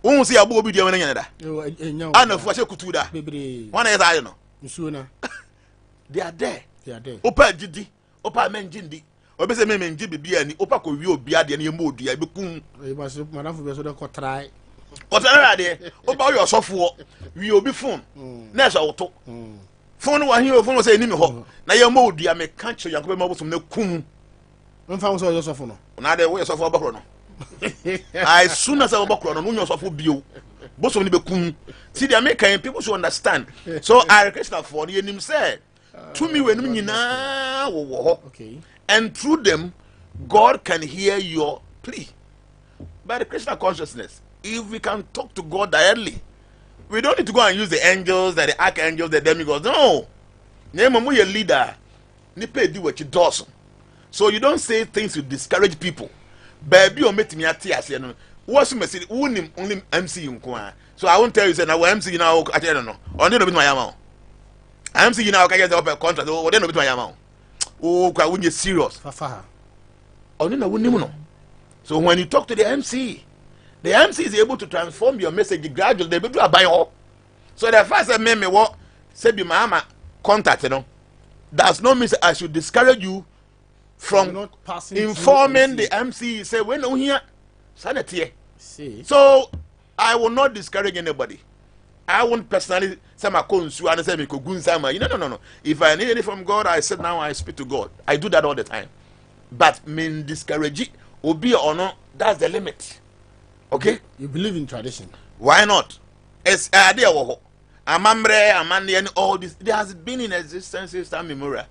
Won't see a bobby doing another. I know for Kutuda. One is I know. They are there. They are there. Opa Gidi, Opa men Jindi, Obese men Jibi and Opa ko you be at any mood. I become Madame for try. What's another about your software? We will be phone. Next auto. Phone one here, phone was saying, now your mode, dear, may catch your young from the coon. When found so yourself, no. Now there was a Bacrono. As soon as I walk on, no yourself will be both of the coon. See, the American people should understand. So I request for the name said to me when you now, okay, and through them, God can hear your plea. By the Christian consciousness, if we can talk to God directly, we don't need to go and use the angels, the archangels, the demigods. No. Name a leader. Nipe do what you do. So you don't say things to discourage people. Baby, you met me at tears. What's my city? Only MC Unkwa. So I won't tell you, say, now MC now, I don't know. Only no bit my amount. MC now, I get up a contract, or then no bit my amount. Oh, I wouldn't get serious. Fafa. Only no wouldn't know. So when you talk to the MC is able to transform your message gradually. They will do a buy all. So the first time me what say be mama contact, you know, does not mean I should discourage you from informing the MC. Say when no here, sanity. So I will not discourage anybody. I won't personally say my consu and say me kogun sama. No. If I need anything from God, I sit now I speak to God. I do that all the time. But mean discourage it, obi or no, that's the limit. Okay? You believe in tradition. Why not? It's idea Amambre, Amandi, and all this. There has been in existence since time memorial.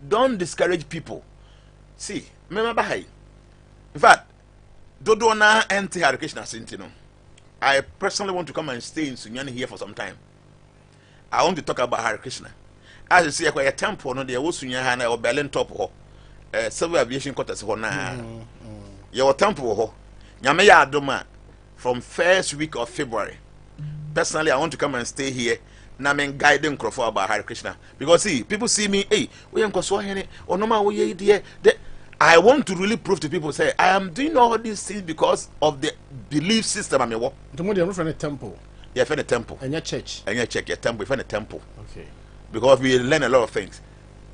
Don't discourage people. See, remember Bahai. In fact, Dodo na enti Hare Krishna Sintino. I personally want to come and stay in Sunyani here for some time. I want to talk about Hare Krishna. As you see, a temple, no, there was Sunyani or Berlin top. civil aviation quarters ho na your temple ho nyame ya adoma from first week of February. Personally, I want to come and stay here. Na men guiding Crawford about Hare Krishna. Because see, people see me, hey, we ain't Koswahene, or no man, we here. I want to really prove to people, say, I am doing all these things because of the belief system I'm in. The money I'm from a temple. Yeah, from a temple. And your church. And your check your temple, from a temple. Okay. Because we learn a lot of things.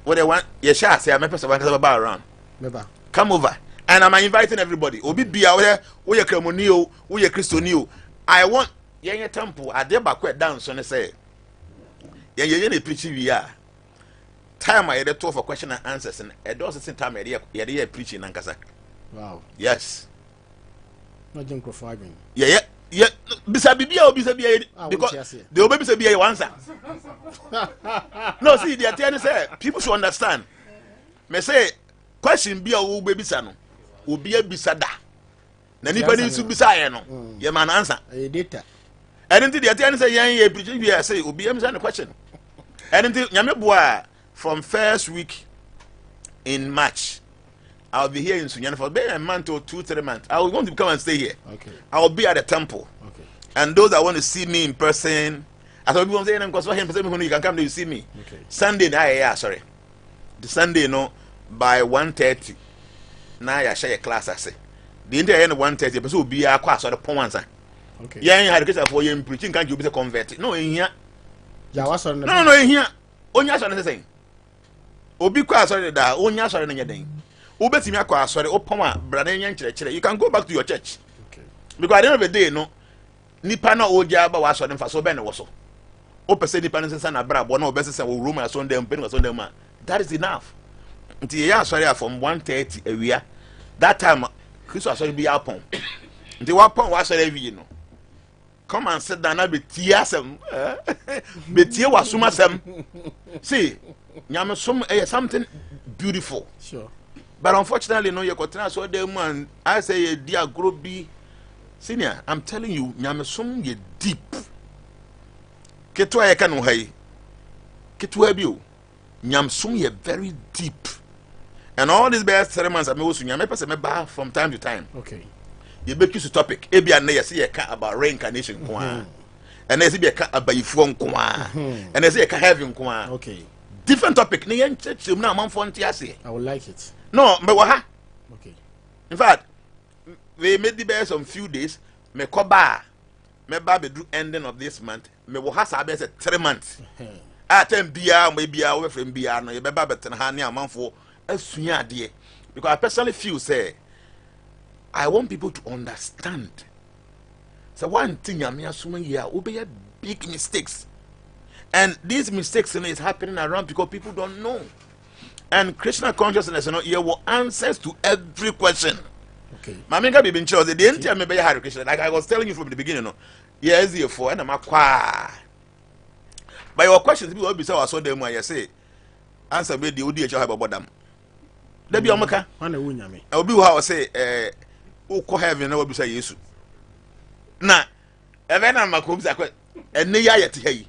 What they want, you shall say, I'm a person about around. Never. Come over. And I'm inviting everybody. Obi be aware, we are Cremonio, we are Christonio. I want your temple. I dare back down, so they say. Yeah, preaching we are. Time I had 12 for question and answers, and it doesn't seem time I preaching and kasa. Wow. Yes. Not John Crawford. Yeah. Bisa bibia because the obe bisa bibia answer. No, see, the attorney say people should understand. Me say question bia obe bisa no. Obi bisa da. Na nipa ni su bisa ye no. Ye man answer. Data. And the attorney say yan preaching bia say obi answer the question. And nyame boa from first week in March, I'll be here in Sunyani for about a month or 2-3 months. I will want to come and stay here. Okay. I will be at the temple. Okay. And those that want to see me in person, I thought people say, you can come to see me. Okay. Sunday, sorry. The Sunday, by 1:30. Now I share a class. I say the entire end of 1:30. Person will be a class or the Powanza. Okay. Yeah, you had a case for you preaching. Can't you be converted? No, in here. No, in here. Only as I'm saying. Obi kwa sorry da onya sorry na nyeden. Obetimi akwa sorry opoma brother nya nkyerɛkyerɛ. You can go back to your church. Okay. Because at the end of the day no nipa na oja ba wa sorry mfa so be ne wo so. Opese nipa no sensa na bra bo na obesesa wo room aso ndem pe no so ndem ma. That is enough. Nti ya sorry from 1:30 awia. That time Christ sorry be upon. Nti wa pon wa sorry wi no. Come and sit down and be teasem. Be tie wasuma sem. See, something beautiful. Sure. But unfortunately, no, you got so the man. I say, dear Groby, senior, I'm telling you, Nyamesum ye deep. Ketwa yeka no hay. Ketwa bio. Nyamsum ye very deep. And all these best ceremonies I me was nyame pese me ba from time to time. Okay. You make use topic. Ebi an ye say about reincarnation kwa. And they say be about ifo kwa. And they say heaven kwa. Okay. Different topic. I would like it. No, me waha. Okay. In fact, we made the best on few days. Me koba. Me ba be do ending of this month. Me waha sa be 3 months. Atem bia me bia we from bia no ye be ba betten ha ne amanfo asua ade. Because I personally feel say I want people to understand. So one thing I'm assuming here will be big mistakes. And these mistakes is happening around because people don't know. And Krishna consciousness, you will answers to every question. Okay. Maminga be been chosen. The entire me be Hare Krishna. Like I was telling you from the beginning, yes, you for and I'm a qua. But your questions people will be so I saw them when you say answer me the ODH have about them. There be omaka. I will be how I say who heaven will be say yes. Now, even I'm a crooks and ne yet here.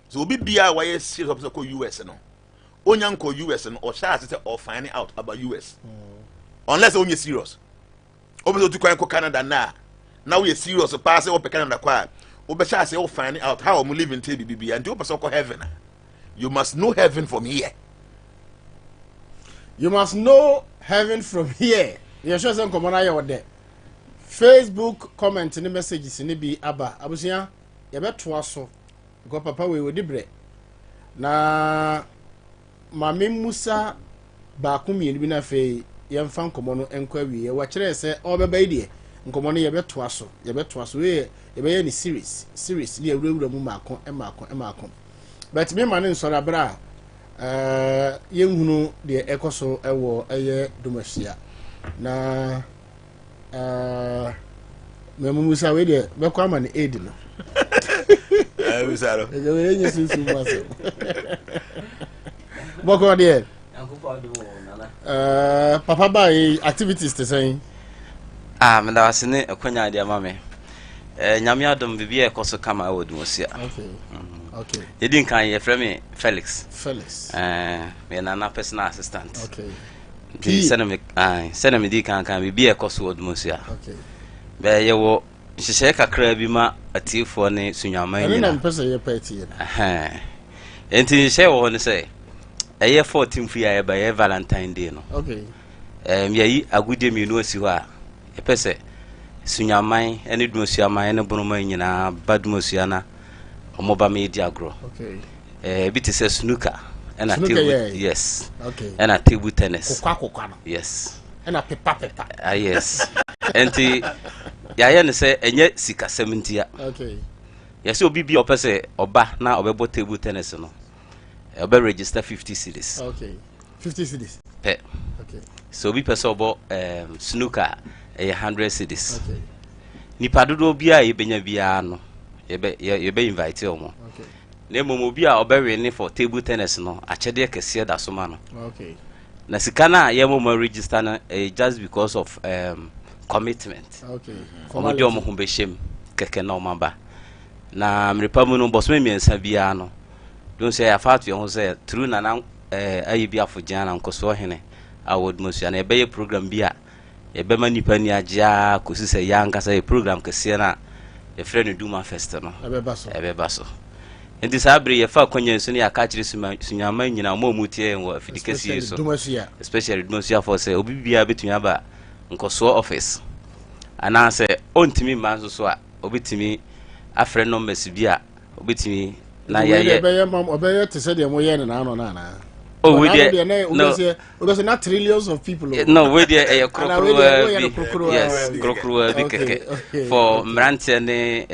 So be why serious of US no. Onyanko US and or shall or finding out about US. Unless only serious. Obi to go Canada now we are serious pass up Canada kwa. Obi shall say finding out how we live in TBB and do person heaven. You must know heaven from here. You must know heaven from here. You sure some come on your there. Facebook comment in the messages in be aba abusia ye beto so because papa we di bre na mame Musa ba ku mi bi na fe ye mfa nkomo no enkwa wi ye wa kire se obeba ide nkomo no ye beto so we ye be ni series ni ewura mu maako but me man nsoro abra ye nhunu de ekoso ewo eye domahia na Mama Musa we de be kwa ma ne aid no. Musaro. E we enye sunsun maso. Boko de. Papa buy activities to say. Me da wasene akwanya de ma me. Nyame adom bibia ekoso kama e wodu osia. Okay. Okay. Yedin kan ye frame Felix. Me Nana personal assistant. Okay. send me di can be a cost word musia. Okay. Be ye wo nhyehyɛ kakra bi ma atiefo ne sunyaman nyina. Na mpɛ sɛ yɛ pɛti. Enti nhyehyɛ wo ne sɛ ɛyɛ 14 fu ya ba yɛ Valentine Day no. Okay. Yayi agude mi no asi hɔ a yɛpɛ sɛ sunyaman ne dumusuaman ne bonoma nyina badumusia na ɔmoba me di agro. Okay. Bi te sɛ snooker and a Snooker, table, yeah. yes. Okay. And a table tennis. Kokwa no. Yes. And a pepa. Yes. Enti ya ne say enye sika 70. Okay. Yes, obi bi opese oba na obebo table tennis no. Obe register 50 cedis. Okay. 50 cedis. Pe. Okay. So obi pese obo snooker 100 cedis. Okay. Nipa dodo bia ye benya bia no. Ye be invite omo. Okay. Na momo bia obe win for table tennis no. Achede kese da so ma no. Okay. Na sika na ye momo register na just because of commitment. Okay. Omo di omo ho be shem keke na omo ba. Na mrepa mu no boss me miensa bia no. Don't say afat ye ho say true na ayi bia afogyan na nkoso hene award musia na ebe ye program bia ye be manipa ni agya kosi say ya nkasa ye program kese na ye frɛ no Duma Fest no. Ebe baso. Enti sabre ye fa kwanya nso ne ya ka kire sunyaman nyina mo mutie wo afidikasi so. Especially Dumusia for say obi bia betumi aba nkoso office. Ana say ontimi man so a obetimi afrɛ numbers bia obetimi na ye obeye te say dem ye na no na. Oh, we there. No, because not trillions of people. No, we there. Yes, krokro big for Mrantia ne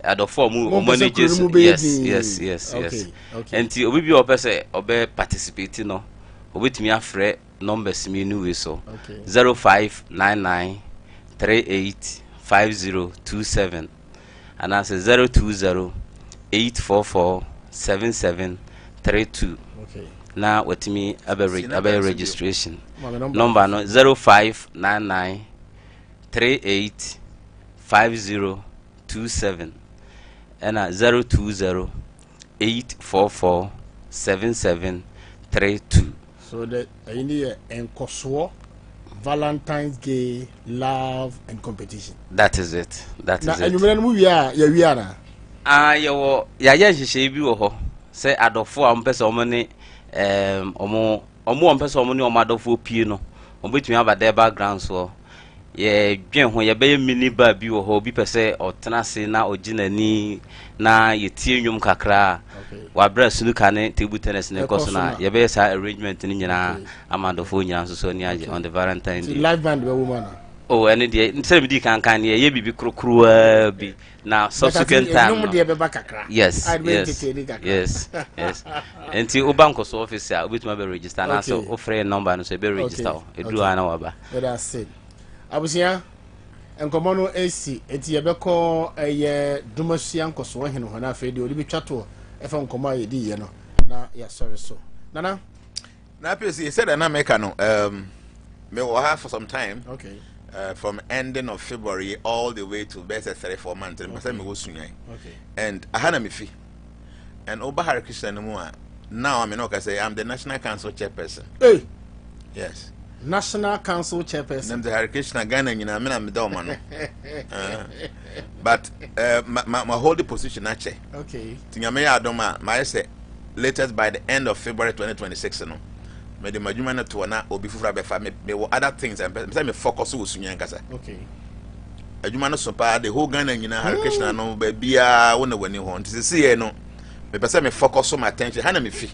adofo mu managers. Yes. Okay. And obi bi ope say obe participate no. Obi timi afre numbers mi nu we so. 0599 385027 and answer 020 844 7732. Okay. Na watimi abe registration number no 0599 385027 and 020 844 7732. So that I need enkoso Valentine's Day love and competition. That is it. And you remember movie ya na yo ya hyehyɛ bi wo ho say adofo am pese omo ne omo mpese omo ne omo adofo pie no obetumi abada background so ye dwen ho ye be mini ba bi wo ho bi pese otena se na oginani na ye tie nwum kakra wa bra snooker ne table tennis ne koso na ye be sa arrangement ni nyina amadofo nyina so ni age on the Valentine Day live band be woman. Oh, and the same di kan ye bibi krokro bi na subsequent time. Yes. Enti obanko so office a obetuma be register na so ofre number no so be register edu ana waba. That's it. Abusia enkomo no AC enti ye beko eye Dumasuya nkoso hene ho na afa di odi betwato efa nkomo aye di ye no na ya sorry so. Nana na Piesie said na make no me will have for some time. Okay. From ending of February all the way to best 3-4 months. Okay. And I had a fee. And Oba Hare Krishna now I'm not say I'm the National Council chairperson. Hey. Yes. National Council chairperson. I'm the Hare Krishna Ghana, you know, I'm the but my holding position actually. Okay. Tingamea Adoma, my say latest by the end of February 2026. Me the majuma na to na obi fufura be fa me other things and me focus wo sunyan kasa. Okay. Adwuma no so pa the whole Ghana nyina Hare Krishna no ba bia wo na wani ho nti se ye no me pese me focus my attention ha na me fi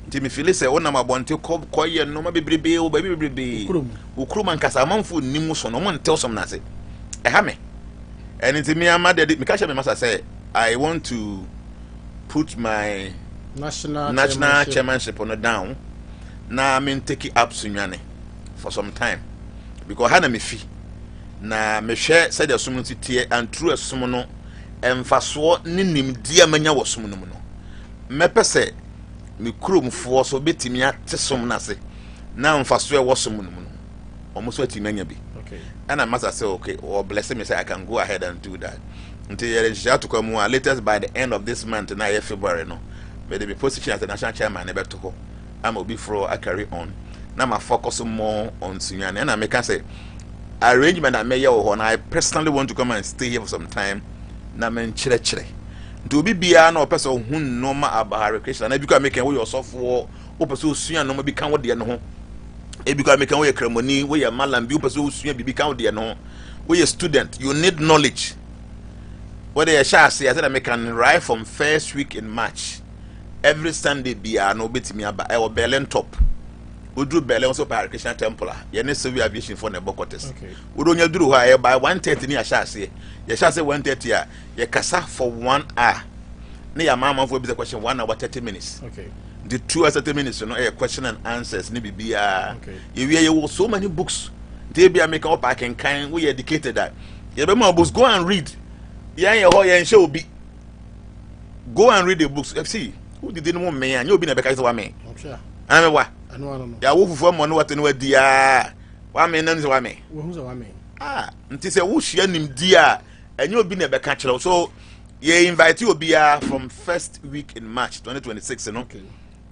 nti me feel say wo na mabonte ko ye no ma bebrebe wo ba bebrebe ukrum ankasa amanfo nimu so no mo ntel som na se e ha me and nti me ama de me ka she me masa say I want to put my national chairmanship on down. Na me take it up Sunyani for some time because hana me fi na me hwe said the sumu tie and true sumu no emfaso ne nimdia manya wo sumu no me pese me kuromfo so betimi ate sumu na se na emfaso e wo sumu no omo so atimi anya bi. Okay. And I must say okay or bless me say I can go ahead and do that until you register to come latest by the end of this month na February no me the position as the national chairman e beto ho I'm be for I carry on Now I focus more on Sunyani. And I make say arrangement I may and I personally want to come and stay here for some time. Na men chere. To be bia no person who normal about recreation. And because make your software o person Sunyani no be kan wo de no ho. E because make we kremoni, we ya malam bi o person Sunyani bi kan wo de no ho. We a student, you need knowledge. Whether you shall say I said I can ride from first week in March. Every Sunday bia no bit me about our Berlin top. We do Berlin also by Christian Temple. You need civil aviation for the Bokotes. We don't do why by 1:30 near Shasi. You shall say 1:30. You kasa for 1 hour. Near mama for the question 1 hour 30 minutes. Okay. The 2 hours 30 minutes, you know, a question and answers. Maybe be okay. You have so many books. They be a make up I can kind. We educated that. You have more books. Go and read. Yeah, and show be. Go and read the books. See who didn't want me and you'll be a better one. I'm sure. I mean what. I know. Ya wo fufu mo no what no dia wa me nan se wa me Wo hu se wa me nti se wo hia nim dia enye obi na be ka kire so ye invite you obi from first week in March 2026 no okay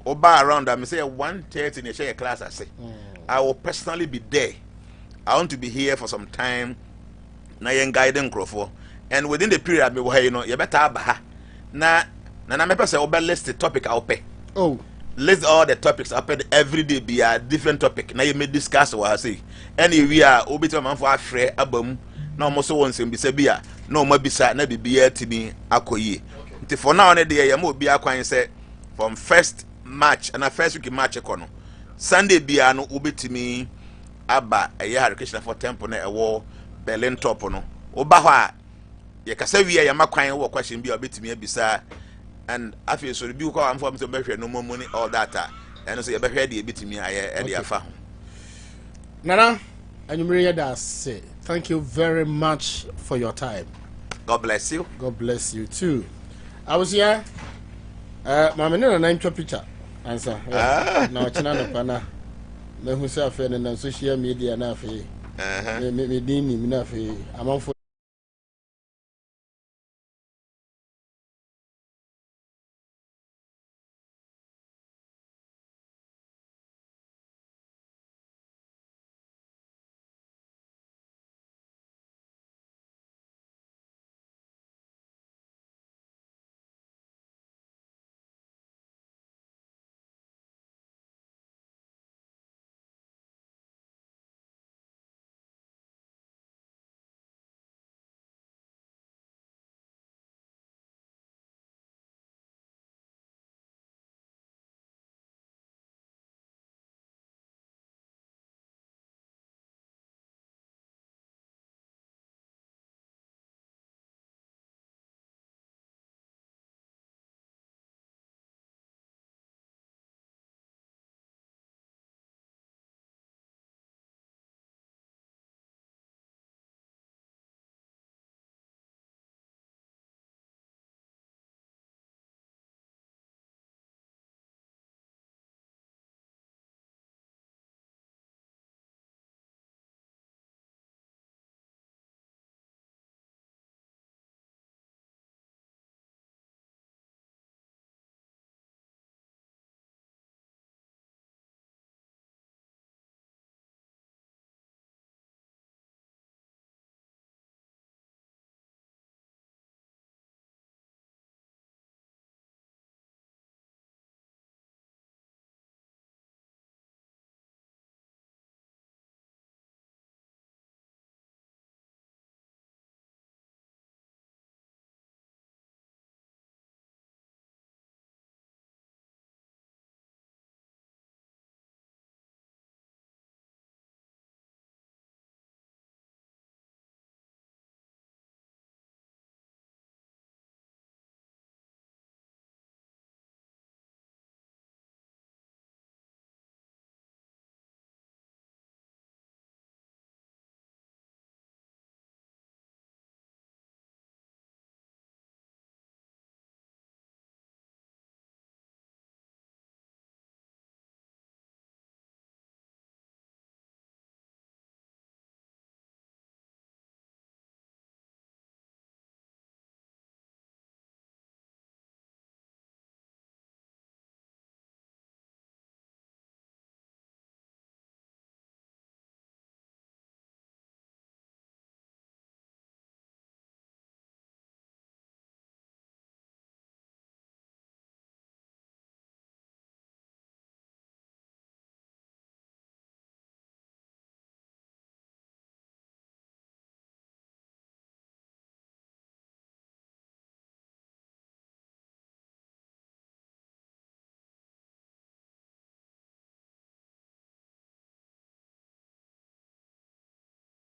oba around I say 1:30 in share class I say I will personally be there. I want to be here for some time na yen guiding crofo and within the period me wo you know you better aba na me person oba list the topic I'll pay list all the topics up every day be a different topic. Now you may discuss what I say. Any we are obito man for afre abam. No more so once be sebia. No more bisa na be to me akoye. Okay. For now on the day you mo be akwan say from first March and a first week in March ekono. Sunday be no obito me aba a year education for temple na ewo Berlin top no. Oba ho a ye kasa wi ya makwan wo question bi obito me bisa. And I feel so the bill call for me no more money all that and so you better the bit me afa Nana and you that say thank you very much for your time. God bless you. God bless you too. I was here my name name picture answer now china no pana me hu say afa na social media na afa me dini me na afa amam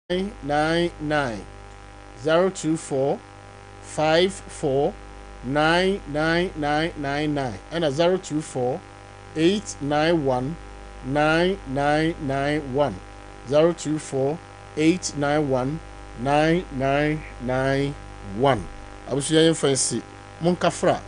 999 024 54 99999 and 024 891 9991 024 891 9991 abusua yɛmfa nsi monkafra